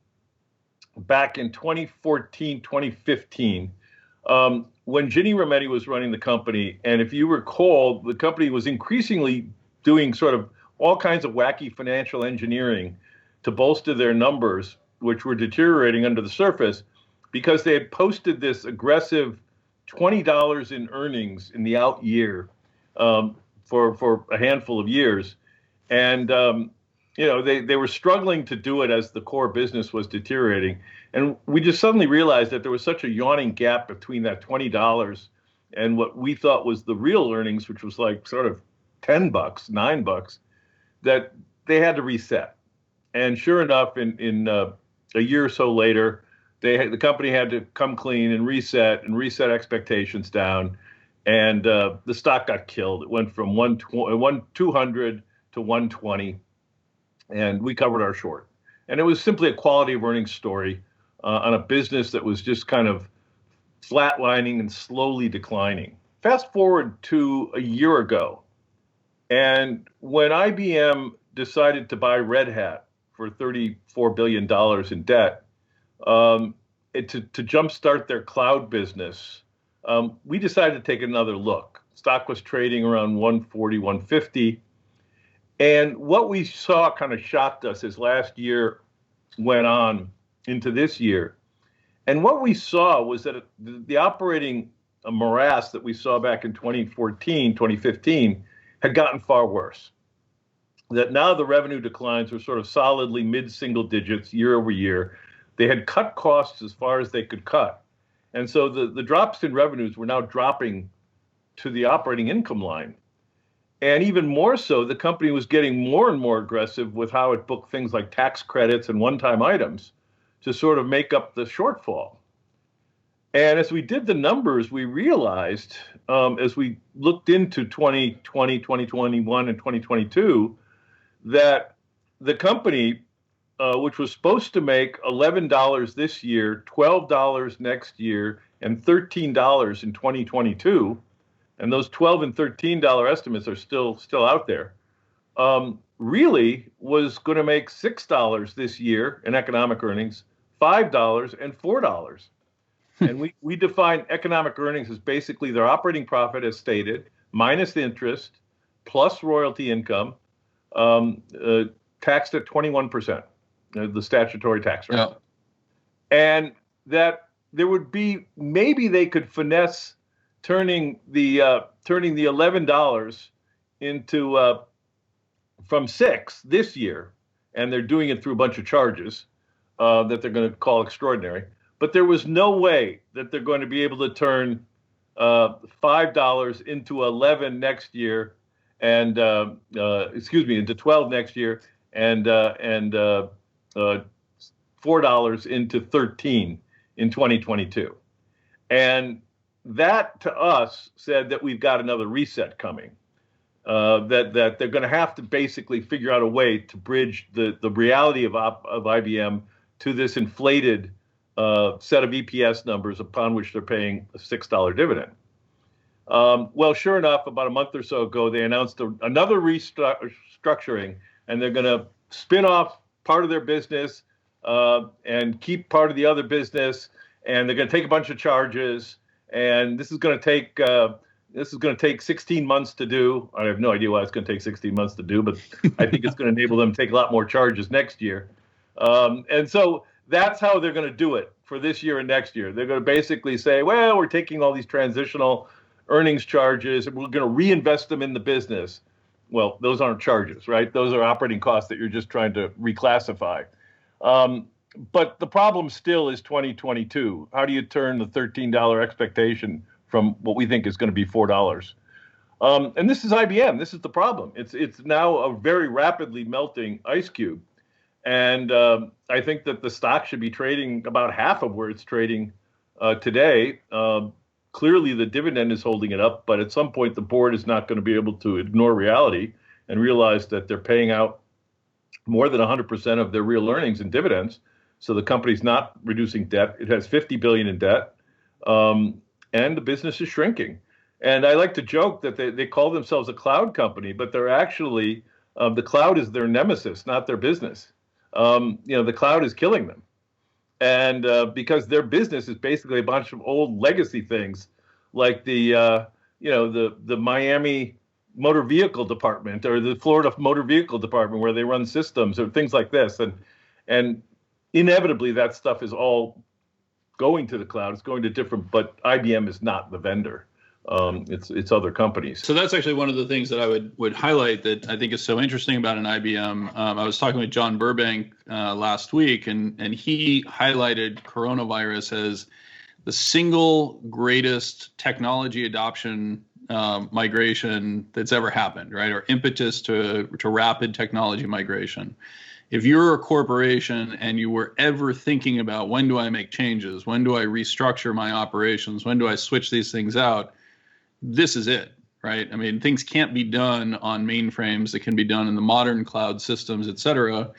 back in 2014, 2015, when Ginny Rometty was running the company. And if you recall, the company was increasingly doing sort of all kinds of wacky financial engineering to bolster their numbers, which were deteriorating under the surface, because they had posted this aggressive $20 in earnings in the out year for a handful of years. And they were struggling to do it as the core business was deteriorating. And we just suddenly realized that there was such a yawning gap between that $20 and what we thought was the real earnings, which was like sort of $10, $9, that they had to reset. And sure enough, in a year or so later, the company had to come clean and reset expectations down. And the stock got killed. It went from 200 to 120. And we covered our short. And it was simply a quality of earnings story on a business that was just kind of flatlining and slowly declining. Fast forward to a year ago, and when IBM decided to buy Red Hat for $34 billion in debt to jumpstart their cloud business, we decided to take another look. Stock was trading around 140, 150. And what we saw kind of shocked us as last year went on into this year. And what we saw was that the operating morass that we saw back in 2014, 2015 had gotten far worse. That now the revenue declines were sort of solidly mid-single digits year over year. They had cut costs as far as they could cut. And so the drops in revenues were now dropping to the operating income line. And even more so, the company was getting more and more aggressive with how it booked things like tax credits and one-time items to sort of make up the shortfall. And as we did the numbers, we realized, as we looked into 2020, 2021, and 2022, that the company, which was supposed to make $11 this year, $12 next year, and $13 in 2022, and those $12 and $13 estimates are still out there, really was going to make $6 this year in economic earnings, $5 and $4 And we define economic earnings as basically their operating profit as stated, minus interest, plus royalty income, taxed at 21%, the statutory tax rate. Yeah. And that there would be, maybe they could finesse turning the $11 into from $6 this year, and they're doing it through a bunch of charges that they're going to call extraordinary. But there was no way that they're going to be able to turn $5 into $11 next year, and into $12 next year, and $4 into $13 in 2022. And that to us said that we've got another reset coming. That they're going to have to basically figure out a way to bridge the reality of IBM to this inflated set of EPS numbers upon which they're paying a $6 dividend. Well, sure enough, about a month or so ago, they announced another restructuring, and they're going to spin off part of their business and keep part of the other business, and they're going to take a bunch of charges, and this is going to take 16 months to do. I have no idea why it's going to take 16 months to do, but I think it's going to enable them to take a lot more charges next year. And so that's how they're going to do it for this year and next year. They're going to basically say, well, we're taking all these transitional earnings charges and we're going to reinvest them in the business. Well, those aren't charges, right? Those are operating costs that you're just trying to reclassify. But the problem still is 2022. How do you turn the $13 expectation from what we think is going to be $4? And this is IBM. This is the problem. It's now a very rapidly melting ice cube. And I think that the stock should be trading about half of where it's trading today. Clearly, the dividend is holding it up, but at some point, the board is not going to be able to ignore reality and realize that they're paying out more than 100% of their real earnings in dividends. So the company's not reducing debt. It has $50 billion in debt, and the business is shrinking. And I like to joke that they call themselves a cloud company, but they're actually the cloud is their nemesis, not their business. The cloud is killing them. And because their business is basically a bunch of old legacy things, like the Miami Motor Vehicle Department or the Florida Motor Vehicle Department, where they run systems or things like this, and inevitably that stuff is all going to the cloud. It's going to different, but IBM is not the vendor. It's other companies. So that's actually one of the things that I would highlight that I think is so interesting about an IBM. I was talking with John Burbank last week, and he highlighted coronavirus as the single greatest technology adoption migration that's ever happened, right? Or impetus to rapid technology migration. If you're a corporation and you were ever thinking about when do I make changes, when do I restructure my operations, when do I switch these things out, this is it, right? I mean, things can't be done on mainframes that can be done in the modern cloud systems, et cetera.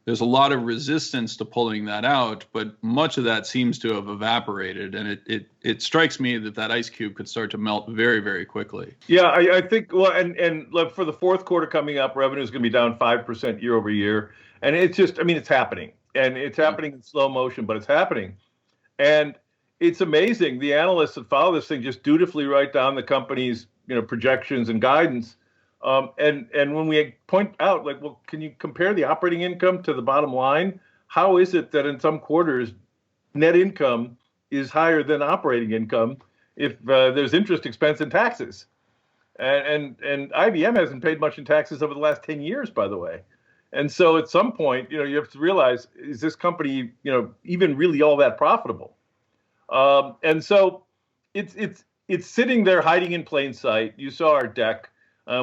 There's a lot of resistance to pulling that out, but much of that seems to have evaporated. And it strikes me that ice cube could start to melt very, very quickly. Yeah, I think, well, and look, for the fourth quarter coming up, revenue is going to be down 5% year over year. And it's just, I mean, it's happening. And it's happening in slow motion, but it's happening. And it's amazing. The analysts that follow this thing just dutifully write down the company's, projections and guidance. And when we point out, like, well, can you compare the operating income to the bottom line? How is it that in some quarters net income is higher than operating income if there's interest expense and taxes? And IBM hasn't paid much in taxes over the last 10 years, by the way. And so at some point, you have to realize, is this company, even really all that profitable? And so it's sitting there hiding in plain sight. You saw our deck.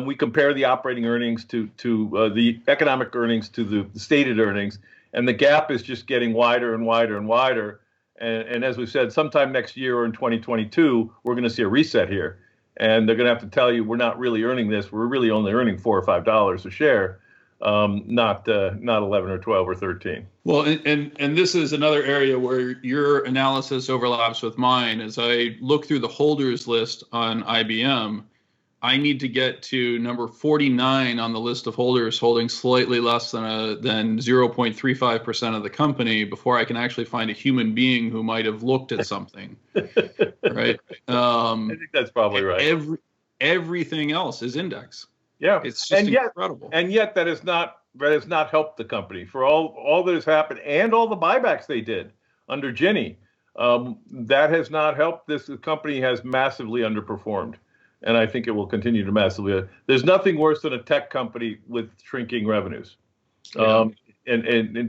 We compare the operating earnings to the economic earnings to the stated earnings, and the gap is just getting wider and wider and wider. And as we said, sometime next year or in 2022, we're going to see a reset here, and they're going to have to tell you we're not really earning this. We're really only earning $4 or $5 a share. Not 11 or 12 or 13. Well, and this is another area where your analysis overlaps with mine. As I look through the holders list on IBM, I need to get to number 49 on the list of holders holding slightly less than 0.35% of the company before I can actually find a human being who might have looked at something. Right? I think that's probably right. Everything else is index. Yeah, it's just incredible. And yet that has not helped the company for all that has happened and all the buybacks they did under Ginny. That has not helped. The company has massively underperformed. And I think it will continue to massively. There's nothing worse than a tech company with shrinking revenues, and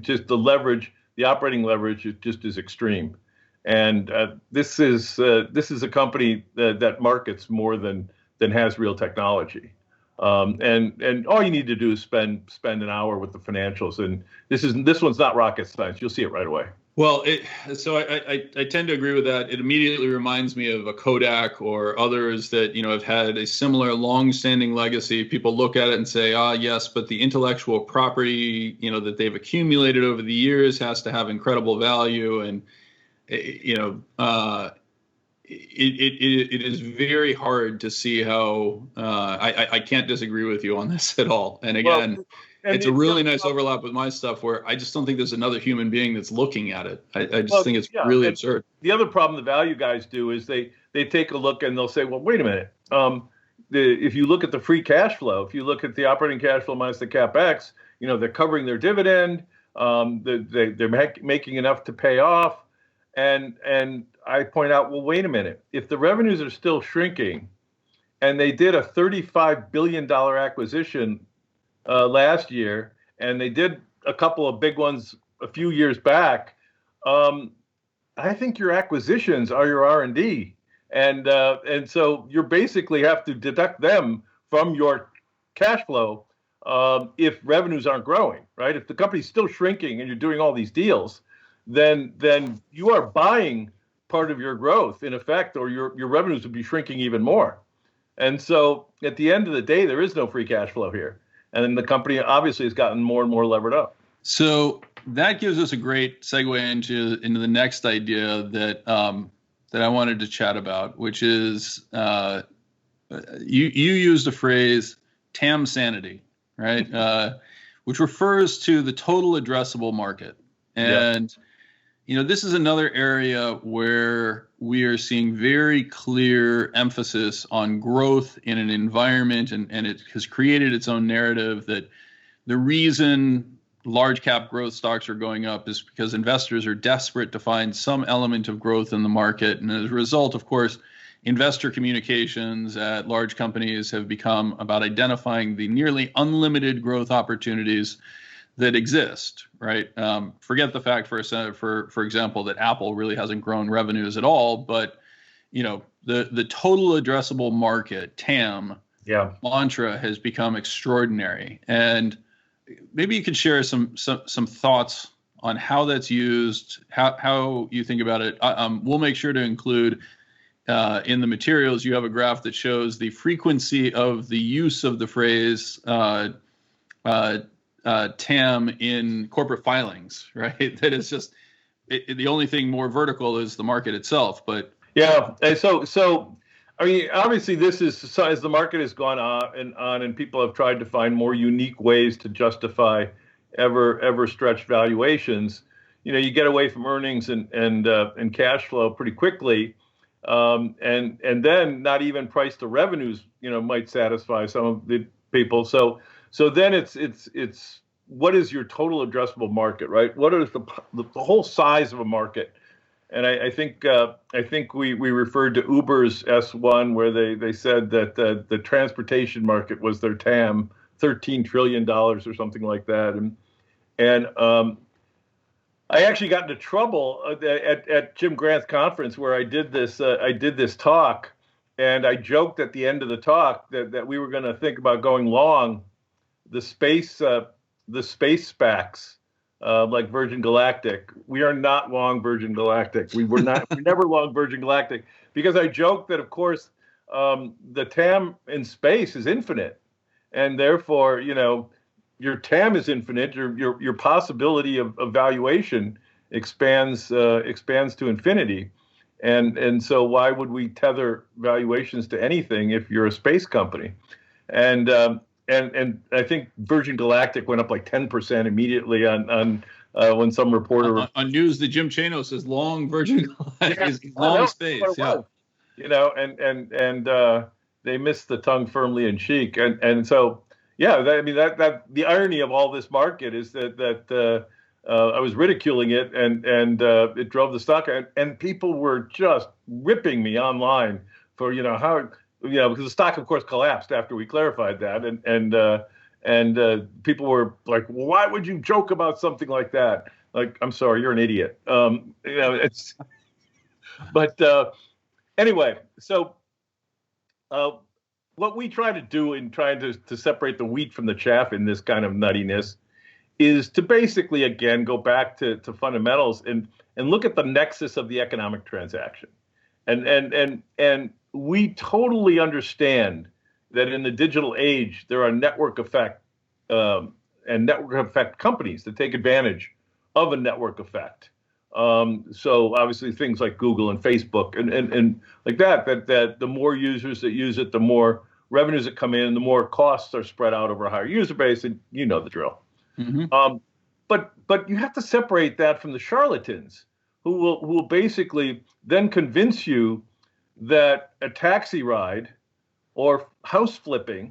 just the leverage, the operating leverage, is extreme. And this is a company that markets more than has real technology. And all you need to do is spend an hour with the financials. And this one's not rocket science. You'll see it right away. Well, so I tend to agree with that. It immediately reminds me of a Kodak or others that, have had a similar long-standing legacy. People look at it and say, yes, but the intellectual property, that they've accumulated over the years has to have incredible value. And, it is very hard to see how I can't disagree with you on this at all. And again, it's a really nice overlap with my stuff where I just don't think there's another human being that's looking at it. I just think it's really absurd. The other problem the value guys do is they take a look and they'll say, well, wait a minute. If you look at the free cash flow, if you look at the operating cash flow minus the CapEx, they're covering their dividend. They're making enough to pay off. And I point out, well, wait a minute. If the revenues are still shrinking and they did a $35 billion acquisition last year, and they did a couple of big ones a few years back, I think your acquisitions are your R&D, and so you basically have to deduct them from your cash flow if revenues aren't growing, right? If the company's still shrinking and you're doing all these deals, then you are buying part of your growth in effect, or your revenues would be shrinking even more. And so at the end of the day, there is no free cash flow here. And then the company obviously has gotten more and more levered up. So that gives us a great segue into the next idea that I wanted to chat about, which is you used a phrase TAMSanity, right? Which refers to the total addressable market. And this is another area where we are seeing very clear emphasis on growth in an environment, and it has created its own narrative that the reason large cap growth stocks are going up is because investors are desperate to find some element of growth in the market. And as a result, of course, investor communications at large companies have become about identifying the nearly unlimited growth opportunities that exist, right? Forget the fact for example, that Apple really hasn't grown revenues at all, but the total addressable market, TAM, mantra has become extraordinary. And maybe you could share some thoughts on how that's used, how you think about it. We'll make sure to include in the materials, you have a graph that shows the frequency of the use of the phrase TAM in corporate filings, right? That is just the only thing more vertical is the market itself. But and so I mean, obviously, this is as the market has gone on and people have tried to find more unique ways to justify ever stretched valuations. You get away from earnings and cash flow pretty quickly, and then not even price to revenues might satisfy some of the people. So then it's what is your total addressable market, right? What is the whole size of a market? And I think we referred to Uber's S1, where they said that the transportation market was their TAM, $13 trillion or something like that. And I actually got into trouble at Jim Grant's conference where I did this talk, and I joked at the end of the talk that we were going to think about going long the space SPACs. Like Virgin Galactic. We are not long Virgin Galactic. We're never long Virgin Galactic, because I joke that, of course, the TAM in space is infinite, and therefore, your TAM is infinite. Your possibility of valuation expands to infinity, And so why would we tether valuations to anything if you're a space company? And I think Virgin Galactic went up like 10% immediately on when some reporter on news that Jim Chanos is long Virgin Galactic, is long space, and they missed the tongue firmly in cheek, and so that the irony of all this market is that I was ridiculing it, and it drove the stock, and people were just ripping me online for how because the stock of course collapsed after we clarified that, and people were like, well, why would you joke about something like that? Like, I'm sorry, you're an idiot. It's but anyway, so what we try to do in trying to separate the wheat from the chaff in this kind of nuttiness is to basically, again, go back to fundamentals and look at the nexus of the economic transaction. And we totally understand that in the digital age, there are network effect and network effect companies that take advantage of a network effect. So obviously things like Google and Facebook and like that the more users that use it, the more revenues that come in, the more costs are spread out over a higher user base, and you know the drill. Mm-hmm. But you have to separate that from the charlatans who will basically then convince you that a taxi ride or house flipping,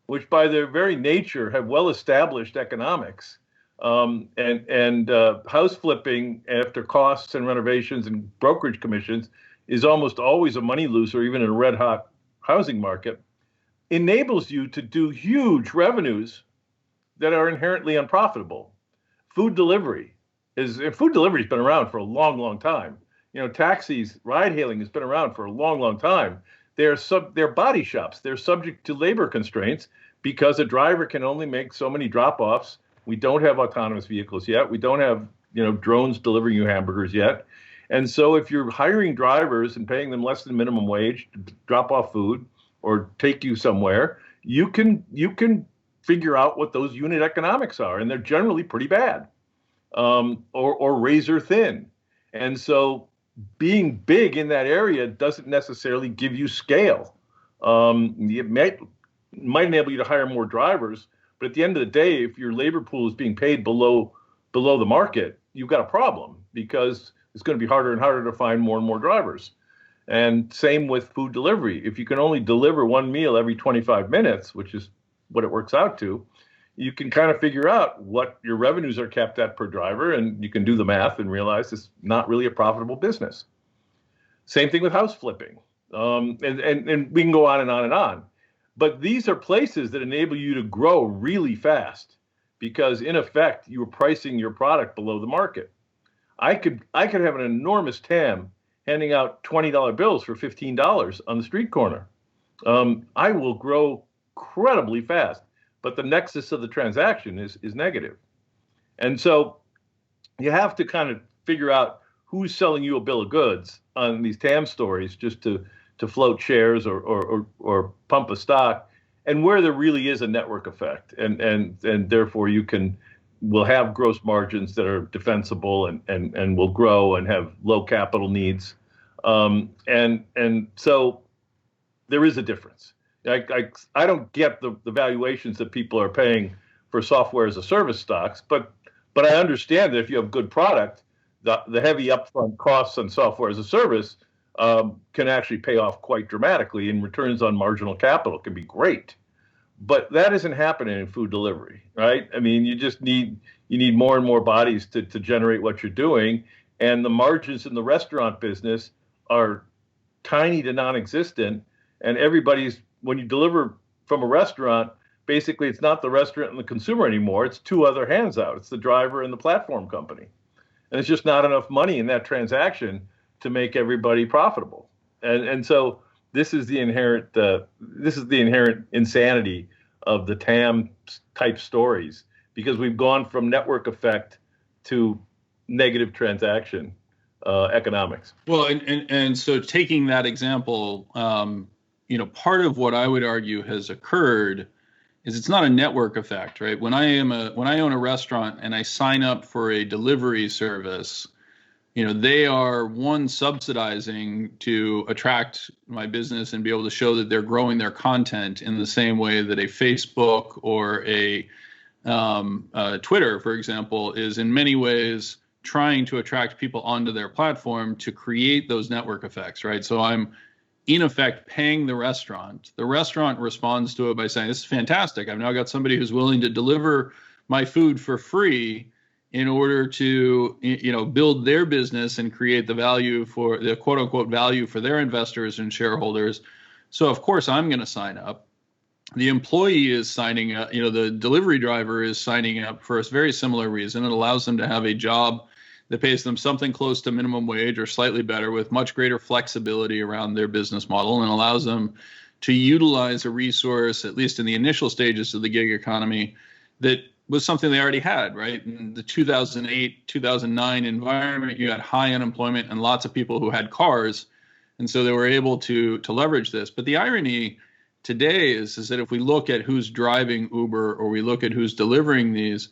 which by their very nature have well-established economics, and house flipping after costs and renovations and brokerage commissions is almost always a money loser, even in a red-hot housing market, enables you to do huge revenues that are inherently unprofitable. Food delivery has been around for a long, long time. Taxis, ride hailing has been around for a long, long time. They're body shops. They're subject to labor constraints because a driver can only make so many drop-offs. We don't have autonomous vehicles yet. We don't have, drones delivering you hamburgers yet. And so if you're hiring drivers and paying them less than minimum wage to drop off food or take you somewhere, you can figure out what those unit economics are, and they're generally pretty bad, or razor thin. And so being big in that area doesn't necessarily give you scale. It might enable you to hire more drivers, but at the end of the day, if your labor pool is being paid below the market, you've got a problem because it's going to be harder and harder to find more and more drivers. And same with food delivery. If you can only deliver one meal every 25 minutes, which is what it works out to, you can kind of figure out what your revenues are kept at per driver, and you can do the math and realize it's not really a profitable business. Same thing with house flipping. And we can go on and on and on. But these are places that enable you to grow really fast because, in effect, you are pricing your product below the market. I could have an enormous TAM handing out $20 bills for $15 on the street corner. I will grow incredibly fast, but the nexus of the transaction is negative. And so you have to kind of figure out who's selling you a bill of goods on these TAM stories just to float shares or pump a stock, and where there really is a network effect, and therefore will have gross margins that are defensible and will grow and have low capital needs. And so there is a difference. I don't get the valuations that people are paying for software as a service stocks, but I understand that if you have good product, the heavy upfront costs on software as a service can actually pay off quite dramatically, and returns on marginal capital can be great. But that isn't happening in food delivery, right? I mean, you need more and more bodies to generate what you're doing, and the margins in the restaurant business are tiny to non-existent, and when you deliver from a restaurant, basically it's not the restaurant and the consumer anymore, it's two other hands out. It's the driver and the platform company. And it's just not enough money in that transaction to make everybody profitable. And so this is the inherent insanity of the TAM type stories, because we've gone from network effect to negative transaction economics. Well, and so taking that example, part of what I would argue has occurred is it's not a network effect, right? When I own a restaurant and I sign up for a delivery service, they are one subsidizing to attract my business and be able to show that they're growing their content in the same way that a Facebook or a Twitter, for example, is in many ways trying to attract people onto their platform to create those network effects, right? So I'm in effect paying the restaurant. The restaurant responds to it by saying, this is fantastic. I've now got somebody who's willing to deliver my food for free in order to, build their business and create the value for the quote unquote value for their investors and shareholders. So of course I'm going to sign up. The employee is signing up, the delivery driver is signing up for a very similar reason. It allows them to have a job that pays them something close to minimum wage or slightly better with much greater flexibility around their business model, and allows them to utilize a resource, at least in the initial stages of the gig economy, that was something they already had, right? In the 2008, 2009 environment, you had high unemployment and lots of people who had cars. And so they were able to leverage this. But the irony today is that if we look at who's driving Uber or we look at who's delivering these,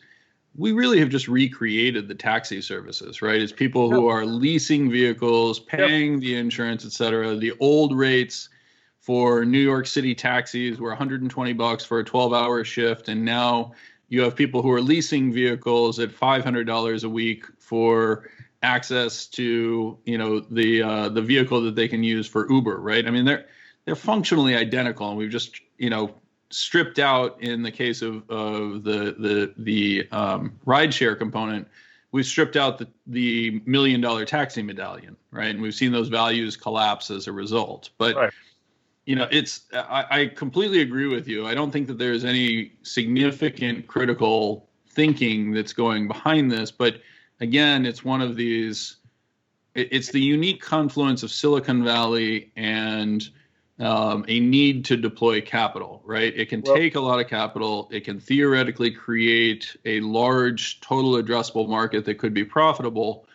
we really have just recreated the taxi services, right? It's people who are leasing vehicles, paying the insurance, et cetera. The old rates for New York City taxis were $120 for a 12-hour shift. And now you have people who are leasing vehicles at $500 a week for access to, the vehicle that they can use for Uber, right? I mean, they're functionally identical, and we've just, stripped out in the case of the rideshare component. We've stripped out the $1 million taxi medallion, right? And we've seen those values collapse as a result. But right. I completely agree with you. I don't think that there's any significant critical thinking that's going behind this. But again, it's one of these, it's the unique confluence of Silicon Valley and a need to deploy capital, right? It can take a lot of capital. It can theoretically create a large total addressable market that could be profitable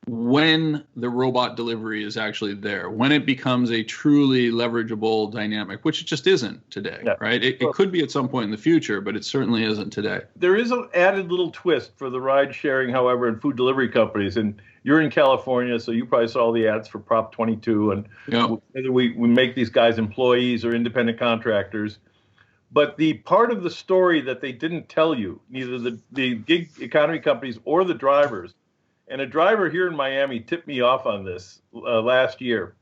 when the robot delivery is actually there, when it becomes a truly leverageable dynamic, which it just isn't today, right? It could be at some point in the future, but it certainly isn't today. There is an added little twist for the ride sharing, however, and food delivery companies. And you're in California, so you probably saw the ads for Prop 22 and whether we make these guys employees or independent contractors. But the part of the story that they didn't tell you, neither the gig economy companies or the drivers, and a driver here in Miami tipped me off on this last year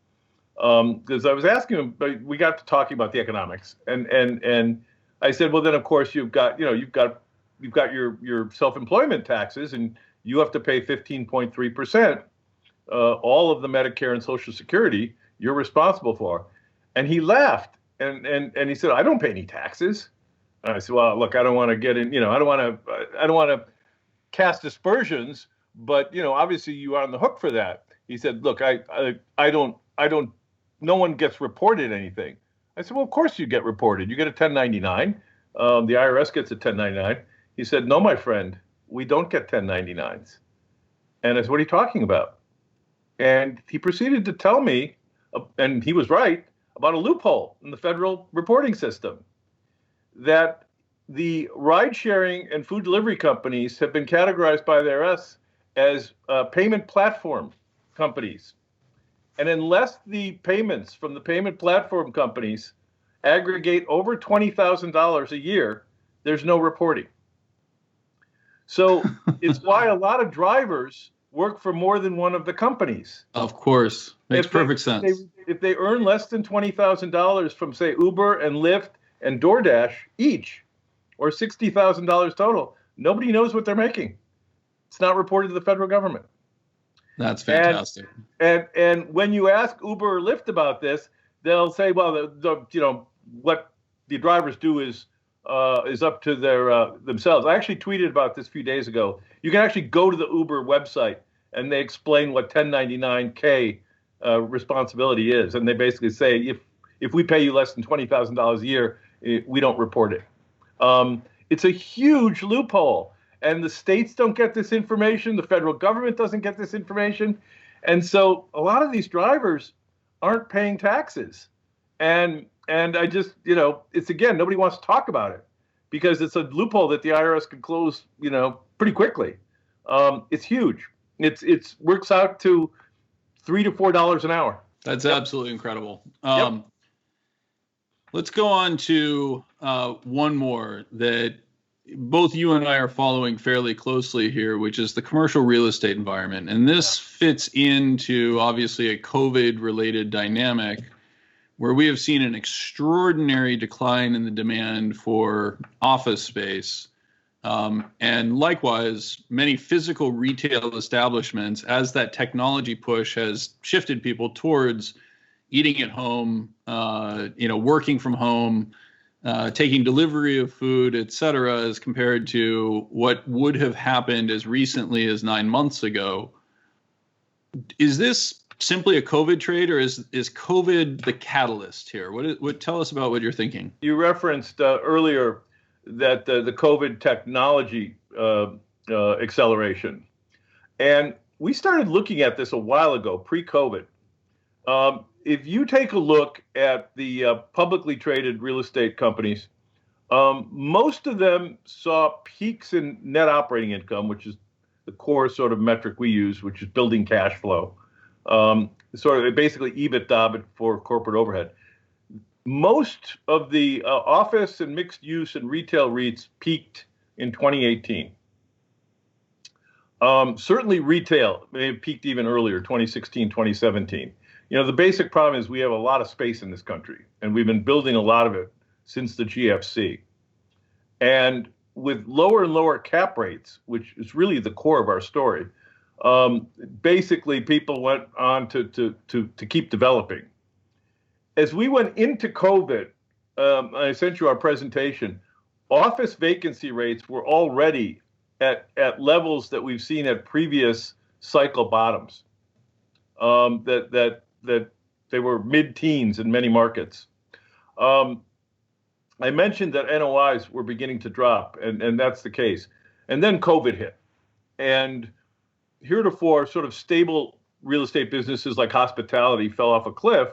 because I was asking him, but we got to talking about the economics, and I said, well, then of course you've got your self-employment taxes, and you have to pay 15.3%. All of the Medicare and Social Security you're responsible for, and he laughed and he said, I don't pay any taxes. And I said, well, look, I don't want to get in, I don't want to cast aspersions. But, obviously you are on the hook for that. He said, look, I don't, no one gets reported anything. I said, well, of course you get reported. You get a 1099. The IRS gets a 1099. He said, no, my friend, we don't get 1099s. And I said, what are you talking about? And he proceeded to tell me, and he was right, about a loophole in the federal reporting system, that the ride sharing and food delivery companies have been categorized by the IRS as payment platform companies. And unless the payments from the payment platform companies aggregate over $20,000 a year, there's no reporting. So it's why a lot of drivers work for more than one of the companies. Of course. Makes perfect sense. If they earn less than $20,000 from, say, Uber and Lyft and DoorDash each, or $60,000 total, nobody knows what they're making. It's not reported to the federal government. That's fantastic. And when you ask Uber or Lyft about this, they'll say, well, what the drivers do is up to their themselves. I actually tweeted about this a few days ago. You can actually go to the Uber website, and they explain what 1099K responsibility is. And they basically say, if we pay you less than $20,000 a year, we don't report it. It's a huge loophole. And the states don't get this information. The federal government doesn't get this information. And so a lot of these drivers aren't paying taxes. And I just, it's, again, nobody wants to talk about it because it's a loophole that the IRS could close, pretty quickly. It's huge. It's works out to $3 to $4 an hour. That's absolutely incredible. Let's go on to one more that both you and I are following fairly closely here, which is the commercial real estate environment. And this fits into obviously a COVID-related dynamic where we have seen an extraordinary decline in the demand for office space. And likewise, many physical retail establishments, as that technology push has shifted people towards eating at home, working from home, taking delivery of food, et cetera, as compared to what would have happened as recently as 9 months ago. Is this simply a COVID trade, or is COVID the catalyst here? Tell us about what you're thinking. You referenced earlier that the COVID technology acceleration. And we started looking at this a while ago, pre-COVID. If you take a look at the publicly traded real estate companies, most of them saw peaks in net operating income, which is the core sort of metric we use, which is building cash flow. Sort of basically EBITDA, but for corporate overhead. Most of the office and mixed use and retail REITs peaked in 2018. Certainly retail may have peaked even earlier, 2016, 2017. The basic problem is we have a lot of space in this country, and we've been building a lot of it since the GFC. And with lower and lower cap rates, which is really the core of our story, basically people went on to keep developing. As we went into COVID, I sent you our presentation, office vacancy rates were already at levels that we've seen at previous cycle bottoms, that they were mid-teens in many markets. I mentioned that NOIs were beginning to drop, and that's the case. And then COVID hit. And heretofore, sort of stable real estate businesses like hospitality fell off a cliff,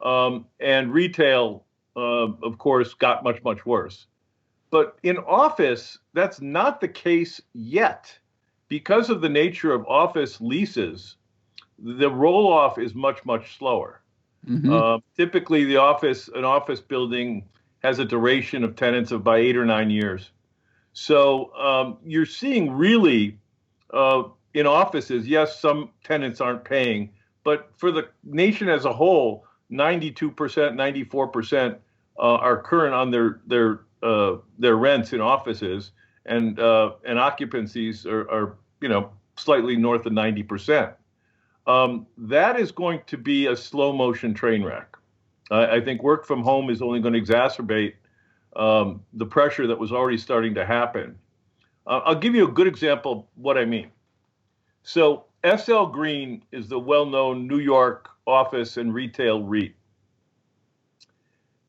and retail, of course, got much, much worse. But in office, that's not the case yet. Because of the nature of office leases, the roll-off is much, much slower. Mm-hmm. Typically, an office building has a duration of tenants of about 8 or 9 years. So you're seeing really in offices, yes, some tenants aren't paying, but for the nation as a whole, 92%, 94% are current on their rents in offices, and occupancies are slightly north of 90%. That is going to be a slow motion train wreck. I think work from home is only going to exacerbate the pressure that was already starting to happen. I'll give you a good example of what I mean. So SL Green is the well-known New York office and retail REIT.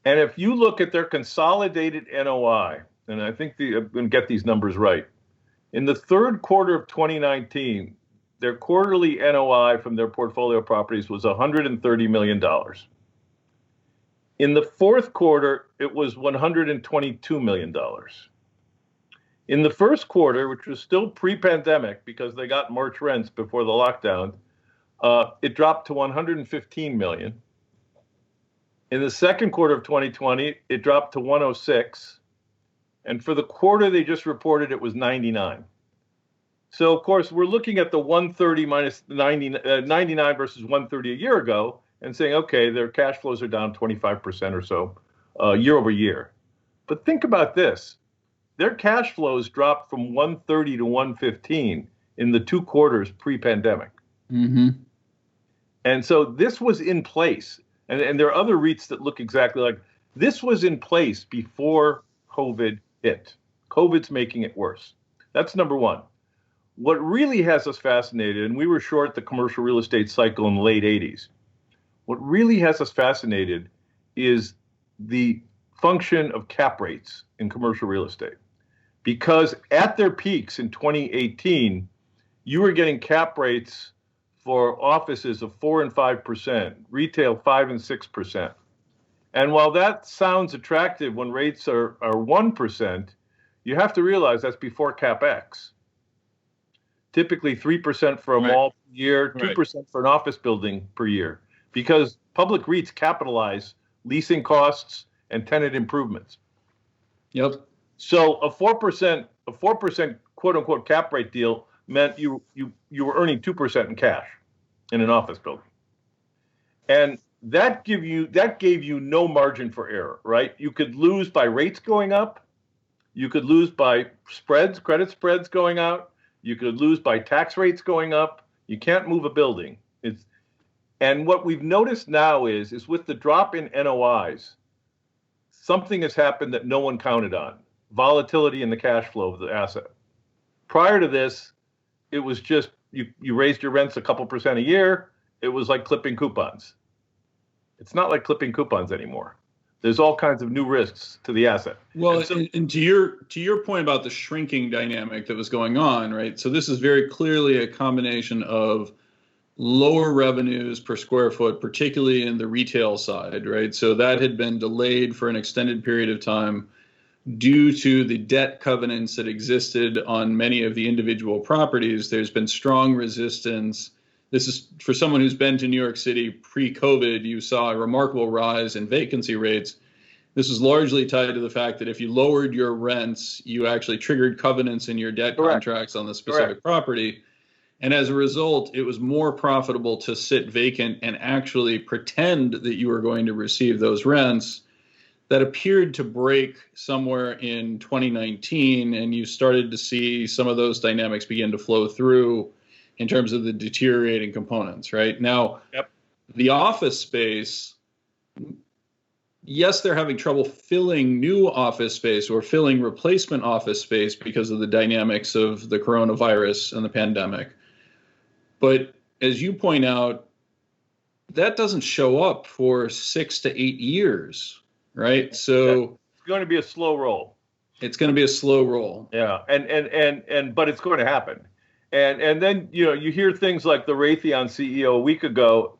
And if you look at their consolidated NOI, and I think I'm going to get these numbers right, in the third quarter of 2019, their quarterly NOI from their portfolio properties was $130 million. In the fourth quarter, it was $122 million. In the first quarter, which was still pre-pandemic because they got March rents before the lockdown, it dropped to $115 million. In the second quarter of 2020, it dropped to 106. And for the quarter they just reported, it was 99. So, of course, we're looking at the 130 minus 99 versus 130 a year ago and saying, okay, their cash flows are down 25% or so year over year. But think about this. Their cash flows dropped from 130 to 115 in the 2 quarters pre-pandemic. Mm-hmm. And so this was in place. And there are other REITs that look exactly like this was in place before COVID hit. COVID's making it worse. That's number one. What really has us fascinated, and we were short the commercial real estate cycle in the late 80s. What really has us fascinated is the function of cap rates in commercial real estate. Because at their peaks in 2018, you were getting cap rates for offices of 4 and 5%, retail 5 and 6%. And while that sounds attractive when rates are 1%, you have to realize that's before CapEx. typically 3% for a mall per year, 2% for an office building per year, because public REITs capitalize leasing costs and tenant improvements. Yep. So a 4% quote unquote cap rate deal meant you were earning 2% in cash in an office building. And that gave you no margin for error, right? You could lose by rates going up. You could lose by credit spreads going out. You could lose by tax rates going up. You can't move a building. And what we've noticed now is with the drop in NOIs, something has happened that no one counted on: volatility in the cash flow of the asset. Prior to this, it was just you raised your rents a couple % a year. It was like clipping coupons. It's not like clipping coupons anymore. There's all kinds of new risks to the asset. Well, and to your point about the shrinking dynamic that was going on, right? So this is very clearly a combination of lower revenues per square foot, particularly in the retail side, right? So that had been delayed for an extended period of time due to the debt covenants that existed on many of the individual properties. There's been strong resistance. This is for someone who's been to New York City pre-COVID. You saw a remarkable rise in vacancy rates. This is largely tied to the fact that if you lowered your rents, you actually triggered covenants in your debt contracts on the specific property. And as a result, it was more profitable to sit vacant and actually pretend that you were going to receive those rents. That appeared to break somewhere in 2019, and you started to see some of those dynamics begin to flow through in terms of the deteriorating components, right? Now, the office space, yes, they're having trouble filling new office space or filling replacement office space because of the dynamics of the coronavirus and the pandemic. But as you point out, that doesn't show up for 6 to 8 years, right? So it's going to be a slow roll. It's going to be a slow roll. Yeah, but it's going to happen. And then, you hear things like the Raytheon CEO a week ago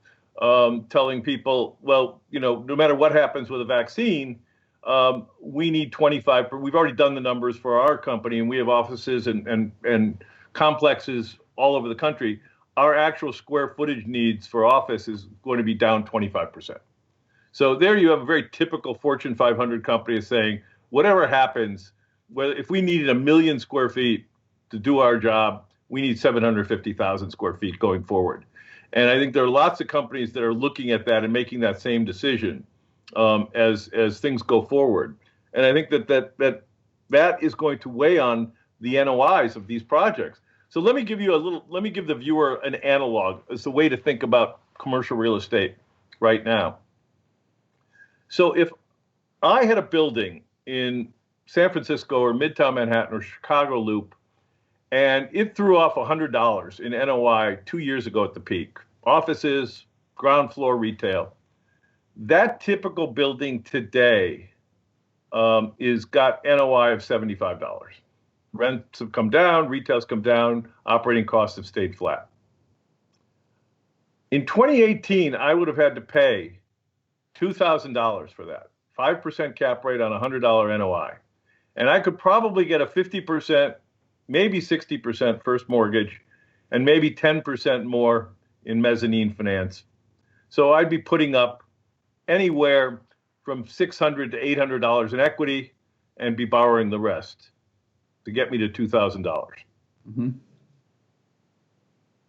telling people, well, no matter what happens with a vaccine, we need 25. We've already done the numbers for our company, and we have offices and complexes all over the country. Our actual square footage needs for office is going to be down 25%. So there you have a very typical Fortune 500 company saying, whatever happens, if we needed 1 million square feet to do our job, we need 750,000 square feet going forward. And I think there are lots of companies that are looking at that and making that same decision as things go forward. And I think that is going to weigh on the NOIs of these projects. So let me give the viewer an analog as a way to think about commercial real estate right now. So if I had a building in San Francisco or Midtown Manhattan or Chicago Loop, and it threw off $100 in NOI 2 years ago at the peak, offices, ground floor retail, that typical building today is got NOI of $75. Rents have come down, retail's come down, operating costs have stayed flat. In 2018, I would have had to pay $2,000 for that, 5% cap rate on $100 NOI. And I could probably get a 50%, maybe 60% first mortgage, and maybe 10% more in mezzanine finance. So I'd be putting up anywhere from $600 to $800 in equity and be borrowing the rest to get me to $2,000. Mm-hmm.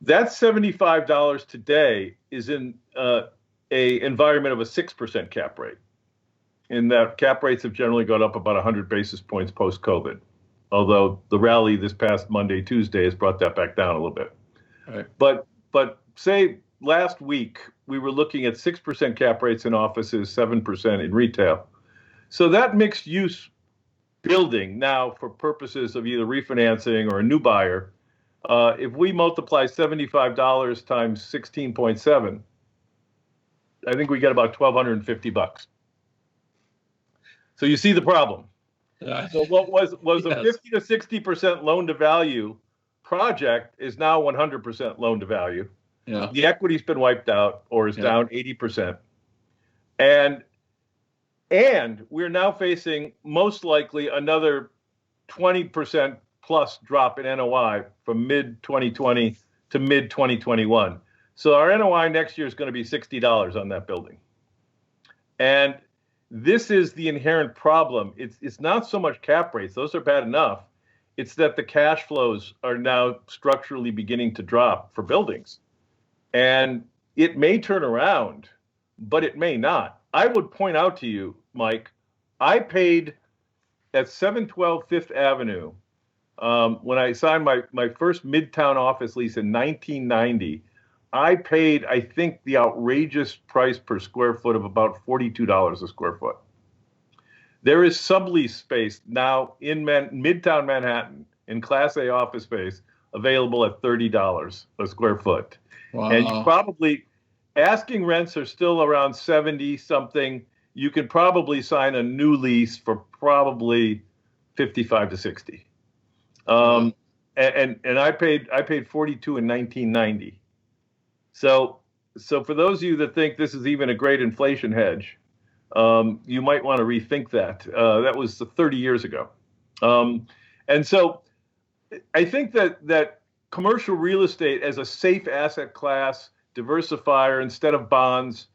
That $75 today is in a environment of a 6% cap rate. In that, cap rates have generally gone up about 100 basis points post-COVID, although the rally this past Monday, Tuesday has brought that back down a little bit. Right. But say last week we were looking at 6% cap rates in offices, 7% in retail. So that mixed use building now, for purposes of either refinancing or a new buyer, if we multiply $75 times 16.7, I think we get about $1,250. So you see the problem. So what was a 50 to 60% loan to value project is now 100% loan to value. Yeah. The equity's been wiped out or is down 80%. And we're now facing most likely another 20% plus drop in NOI from mid 2020 to mid 2021. So our NOI next year is going to be $60 on that building. And this is the inherent problem. It's not so much cap rates. Those are bad enough. It's that the cash flows are now structurally beginning to drop for buildings. And it may turn around, but it may not. I would point out to you, Mike, I paid at 712 Fifth Avenue, when I signed my first Midtown office lease in 1990, I paid, I think, the outrageous price per square foot of about $42 a square foot. There is sublease space now in Midtown Manhattan in Class A office space available at $30 a square foot. Wow. And you probably, asking rents are still around 70 something. You can probably sign a new lease for probably 55 to 60. And I paid 42 in 1990. So for those of you that think this is even a great inflation hedge, you might want to rethink that. That was 30 years ago. And so I think that commercial real estate as a safe asset class, diversifier instead of bonds,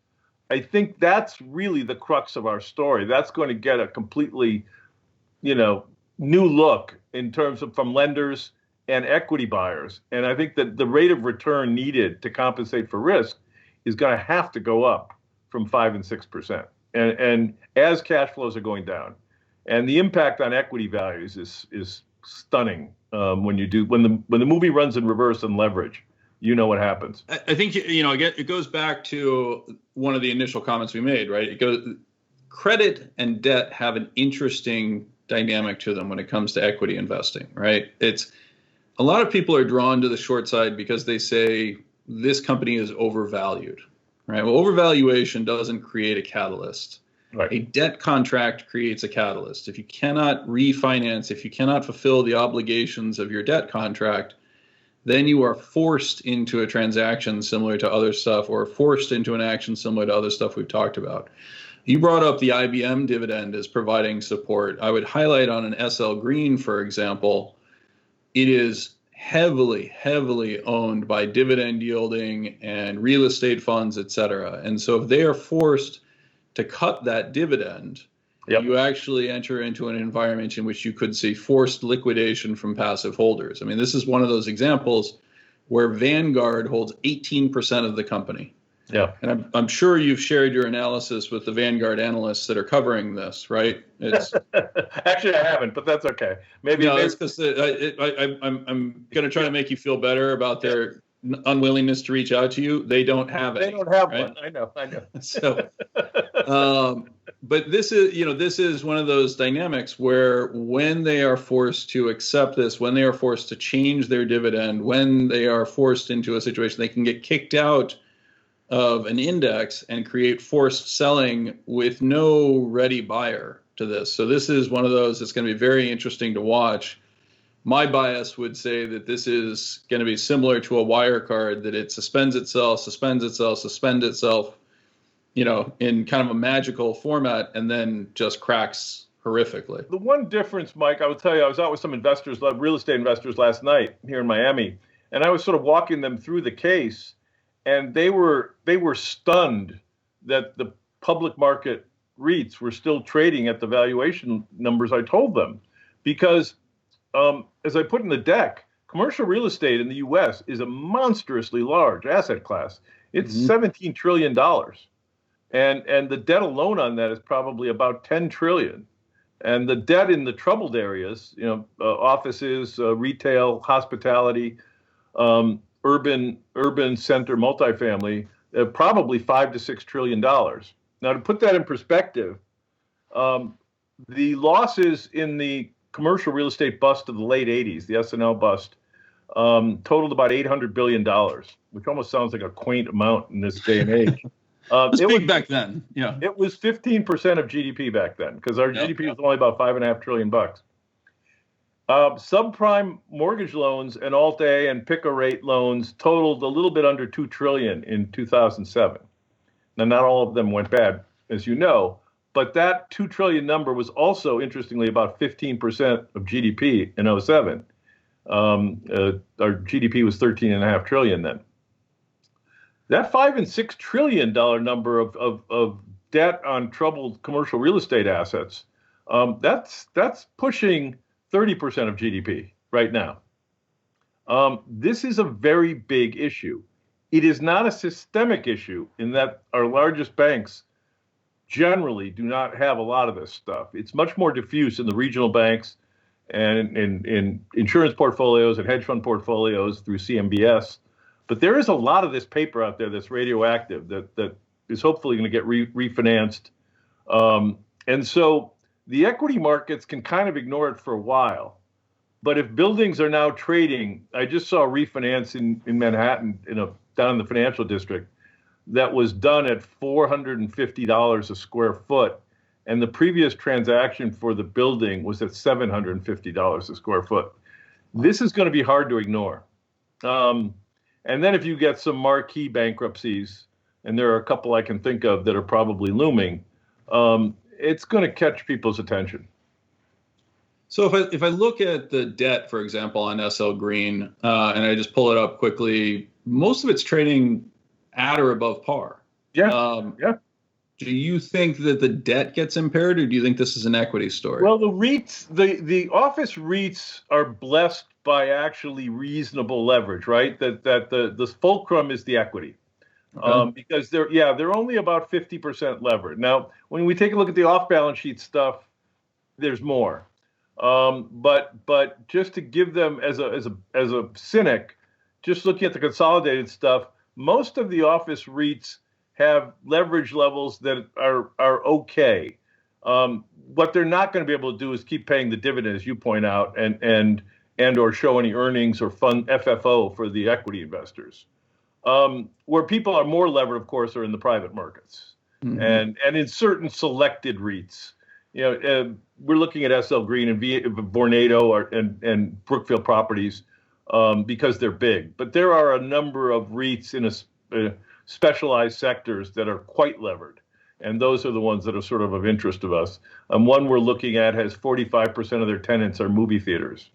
I think that's really the crux of our story. That's going to get a completely, new look in terms of from lenders and equity buyers. And I think that the rate of return needed to compensate for risk is going to have to go up from 5 and 6%. And as cash flows are going down, and the impact on equity values is stunning when the movie runs in reverse and leverage. You know what happens. I think again, it goes back to one of the initial comments we made, right? It goes, credit and debt have an interesting dynamic to them when it comes to equity investing, right? It's a lot of people are drawn to the short side because they say this company is overvalued, right? Well, overvaluation doesn't create a catalyst. Right. A debt contract creates a catalyst. If you cannot refinance, if you cannot fulfill the obligations of your debt contract, then you are forced into a transaction similar to other stuff, or forced into an action similar to other stuff we've talked about. You brought up the IBM dividend as providing support. I would highlight on an SL Green, for example, it is heavily, heavily owned by dividend yielding and real estate funds, et cetera. And so if they are forced to cut that dividend, yep, you actually enter into an environment in which you could see forced liquidation from passive holders. I mean, this is one of those examples where Vanguard holds 18% of the company. Yeah, and I'm sure you've shared your analysis with the Vanguard analysts that are covering this, right? It's actually I haven't, but that's okay. Maybe it's because I'm going to try to make you feel better about their unwillingness to reach out to you. They don't have it. They don't have one. I know. So, but this is one of those dynamics where when they are forced to accept this, when they are forced to change their dividend, when they are forced into a situation, they can get kicked out of an index and create forced selling with no ready buyer to this. So this is one of those that's going to be very interesting to watch. My bias would say that this is going to be similar to a Wirecard, that it suspends itself, in kind of a magical format, and then just cracks horrifically. The one difference, Mike, I would tell you, I was out with some investors, real estate investors last night here in Miami, and I was sort of walking them through the case, and they were stunned that the public market REITs were still trading at the valuation numbers I told them, because as I put in the deck, commercial real estate in the U.S. is a monstrously large asset class. It's $17 trillion. And the debt alone on that is probably about 10 trillion. And the debt in the troubled areas, offices, retail, hospitality, urban center, multifamily, probably $5 to $6 trillion. Now, to put that in perspective, the losses in the commercial real estate bust of the late 80s, the S&L bust, totaled about $800 billion, which almost sounds like a quaint amount in this day and age. It was big back then. Yeah, it was 15% of GDP back then, because our GDP was only about $5.5 trillion. Subprime mortgage loans and Alt-A and pick-a rate loans totaled a little bit under $2 trillion in 2007. Now, not all of them went bad, as you know, but that $2 trillion number was also, interestingly, about 15% of GDP in 2007. Our GDP was 13.5 trillion then. That $5 and $6 trillion number of debt on troubled commercial real estate assets, that's pushing 30% of GDP right now. This is a very big issue. It is not a systemic issue in that our largest banks generally do not have a lot of this stuff. It's much more diffuse in the regional banks and in insurance portfolios and hedge fund portfolios through CMBS. But there is a lot of this paper out there that's radioactive that is hopefully going to get refinanced. And so the equity markets can kind of ignore it for a while. But if buildings are now trading, I just saw a refinance in Manhattan down in the financial district that was done at $450 a square foot. And the previous transaction for the building was at $750 a square foot. This is going to be hard to ignore. And then if you get some marquee bankruptcies, and there are a couple I can think of that are probably looming, it's going to catch people's attention. So if I look at the debt, for example, on SL Green, and I just pull it up quickly, most of it's trading at or above par. Yeah. Yeah. Do you think that the debt gets impaired, or do you think this is an equity story? Well, the REITs, the office REITs are blessed by actually reasonable leverage, right? That the fulcrum is the equity. Okay. Because they're only about 50% levered. Now, when we take a look at the off-balance sheet stuff, there's more. But just to give them as a cynic, just looking at the consolidated stuff, most of the office REITs have leverage levels that are okay. What they're not going to be able to do is keep paying the dividend, as you point out, and or show any earnings or fund FFO for the equity investors. Where people are more levered, of course, are in the private markets, mm-hmm. and in certain selected REITs. We're looking at SL Green and Vornado and Brookfield Properties because they're big. But there are a number of REITs in specialized sectors that are quite levered. And those are the ones that are sort of interest of us. One we're looking at has 45% of their tenants are movie theaters.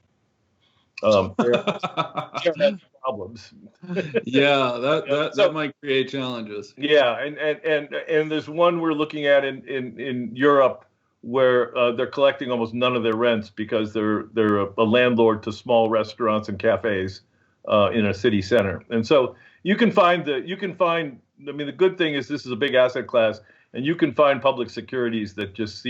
They're having problems. Yeah, that might create challenges. Yeah, and there's one we're looking at in Europe where they're collecting almost none of their rents because they're a landlord to small restaurants and cafes in a city center. And so you can find. I mean, the good thing is this is a big asset class, and you can find public securities that just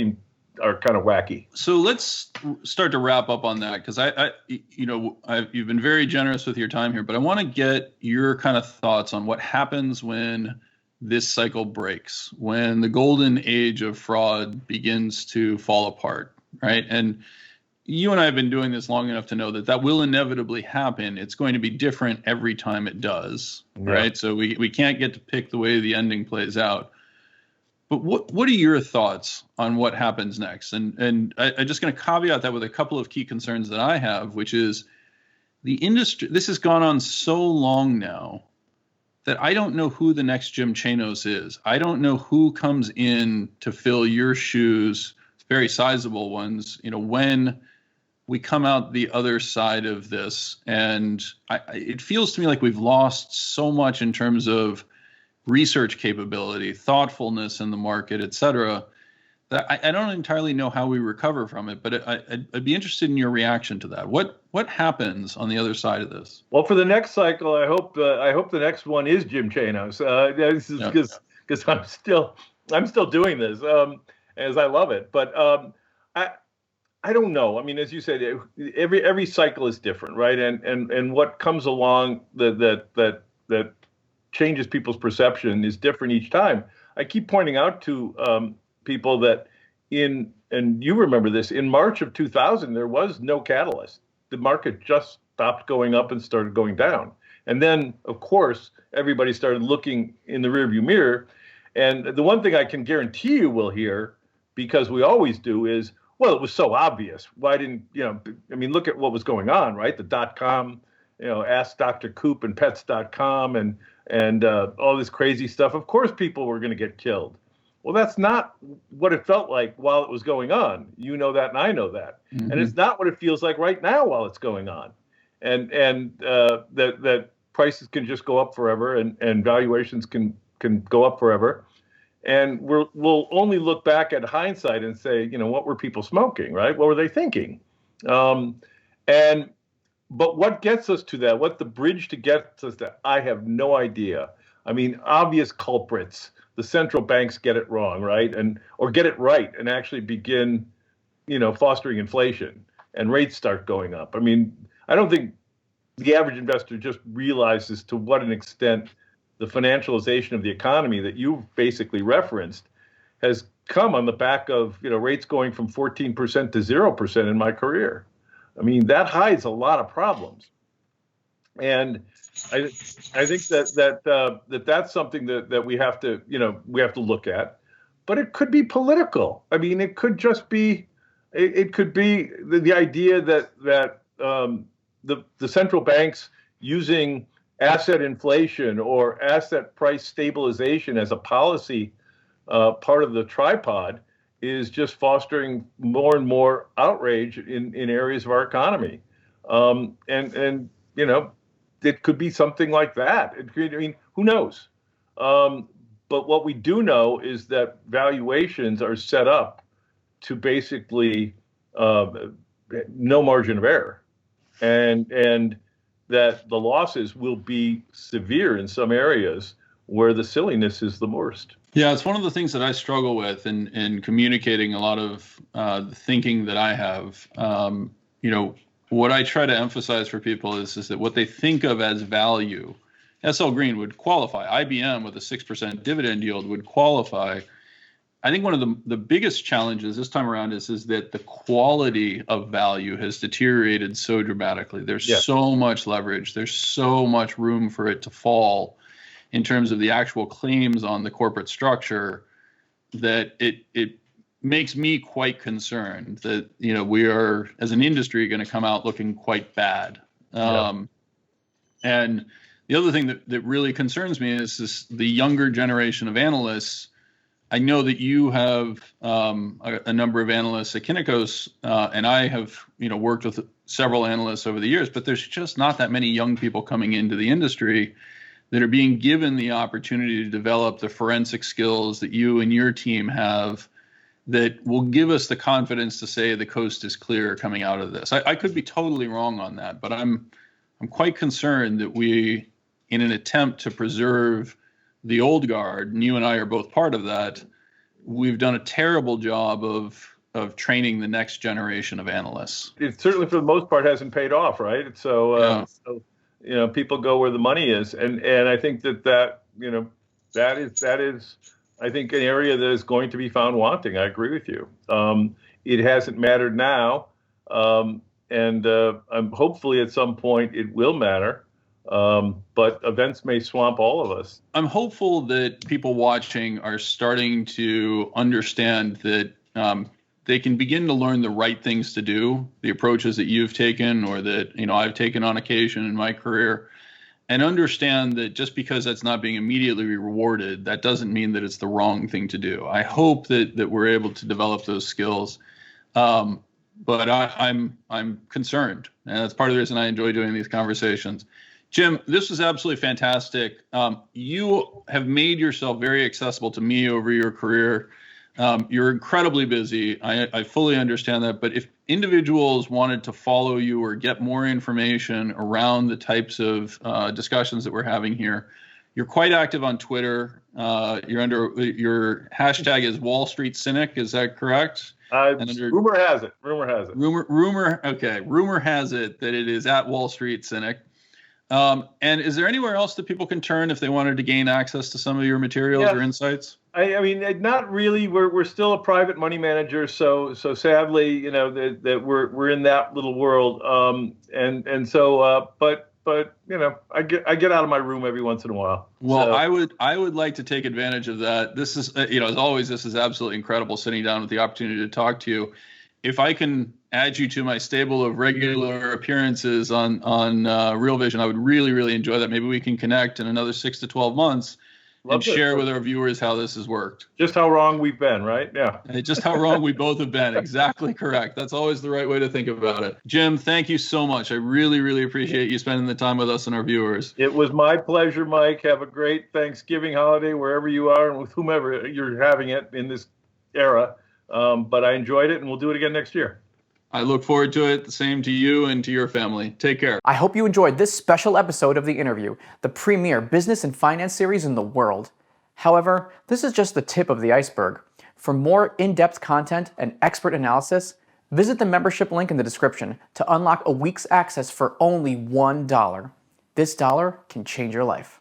are kind of wacky. So let's start to wrap up on that, because you've been very generous with your time here, but I want to get your kind of thoughts on what happens when this cycle breaks, when the golden age of fraud begins to fall apart, right? And you and I have been doing this long enough to know that will inevitably happen. It's going to be different every time it does, right? So we can't get to pick the way the ending plays out. But what are your thoughts on what happens next? And I'm just going to caveat that with a couple of key concerns that I have, which is the industry. This has gone on so long now that I don't know who the next Jim Chanos is. I don't know who comes in to fill your shoes, very sizable ones, when we come out the other side of this. And it feels to me like we've lost so much in terms of research capability, thoughtfulness in the market, et cetera, that I don't entirely know how we recover from it, but I'd be interested in your reaction to that. What happens on the other side of this? Well, for the next cycle, I hope the next one is Jim Chanos. This is because I'm still doing this as I love it, but I don't know. I mean, as you said, every cycle is different, right? And what comes along that changes people's perception is different each time. I keep pointing out to people that and you remember this, in March of 2000, there was no catalyst. The market just stopped going up and started going down. And then, of course, everybody started looking in the rearview mirror. And the one thing I can guarantee you will hear, because we always do, is, well, it was so obvious. Why didn't, look at what was going on, right? The .com, ask Dr. Coop and pets.com and all this crazy stuff. Of course, people were going to get killed. Well, that's not what it felt like while it was going on. You know that, and I know that. Mm-hmm. And it's not what it feels like right now while it's going on. that prices can just go up forever and valuations can go up forever. And we'll only look back at hindsight and say, what were people smoking, right? What were they thinking? But what gets us to that, what the bridge to get us to, I have no idea. I mean, obvious culprits. The central banks get it wrong, right? Or get it right and actually begin, fostering inflation and rates start going up. I mean, I don't think the average investor just realizes to what an extent the financialization of the economy that you've basically referenced has come on the back of, rates going from 14% to 0% in my career. I mean, that hides a lot of problems. And I think that's something that we have to, look at. But it could be political. I mean, it could just be, it could be the idea that the central banks using asset inflation or asset price stabilization as a policy part of the tripod is just fostering more and more outrage in areas of our economy. It could be something like that. Who knows? But what we do know is that valuations are set up to basically no margin of error. And that the losses will be severe in some areas where the silliness is the worst. Yeah, it's one of the things that I struggle with in communicating a lot of the thinking that I have. What I try to emphasize for people is that what they think of as value, SL Green would qualify. IBM with a 6% dividend yield would qualify. I think one of the biggest challenges this time around is that the quality of value has deteriorated so dramatically. There's so much leverage. There's so much room for it to fall in terms of the actual claims on the corporate structure that it makes me quite concerned that, we are, as an industry, going to come out looking quite bad. And the other thing that really concerns me is the younger generation of analysts. I know that you have a number of analysts at Kynikos, and I have, worked with several analysts over the years, but there's just not that many young people coming into the industry that are being given the opportunity to develop the forensic skills that you and your team have that will give us the confidence to say the coast is clear coming out of this. I could be totally wrong on that, but I'm quite concerned that we, in an attempt to preserve the old guard, and you and I are both part of that, we've done a terrible job of training the next generation of analysts. It certainly, for the most part, hasn't paid off, right? So, people go where the money is, and I think that is I think an area that is going to be found wanting. I agree with you. It hasn't mattered now, and hopefully at some point it will matter. But events may swamp all of us. I'm hopeful that people watching are starting to understand that they can begin to learn the right things to do, the approaches that you've taken or that I've taken on occasion in my career, and understand that just because that's not being immediately rewarded, that doesn't mean that it's the wrong thing to do. I hope that we're able to develop those skills, but I'm concerned, and that's part of the reason I enjoy doing these conversations. Jim, this was absolutely fantastic. You have made yourself very accessible to me over your career. You're incredibly busy. I fully understand that. But if individuals wanted to follow you or get more information around the types of discussions that we're having here, you're quite active on Twitter. Your hashtag is Wall Street Cynic. Is that correct? Rumor has it. Rumor has it that it is at Wall Street Cynic. And is there anywhere else that people can turn if they wanted to gain access to some of your materials or insights? I mean, not really. We're still a private money manager, so sadly, that we're in that little world. But I get out of my room every once in a while. Well, so. I would like to take advantage of that. This is, as always, this is absolutely incredible sitting down with the opportunity to talk to you. If I can add you to my stable of regular appearances on Real Vision, I would really, really enjoy that. Maybe we can connect in another 6 to 12 months Love and this. share with our viewers how this has worked. Just how wrong we've been, right? Yeah. And just how wrong we both have been. Exactly correct. That's always the right way to think about it. Jim, thank you so much. I really, really appreciate you spending the time with us and our viewers. It was my pleasure, Mike. Have a great Thanksgiving holiday wherever you are and with whomever you're having it in this era. But I enjoyed it, and we'll do it again next year. I look forward to it. The same to you and to your family. Take care. I hope you enjoyed this special episode of The Interview, the premier business and finance series in the world. However, this is just the tip of the iceberg. For more in-depth content and expert analysis, visit the membership link in the description to unlock a week's access for only $1. This dollar can change your life.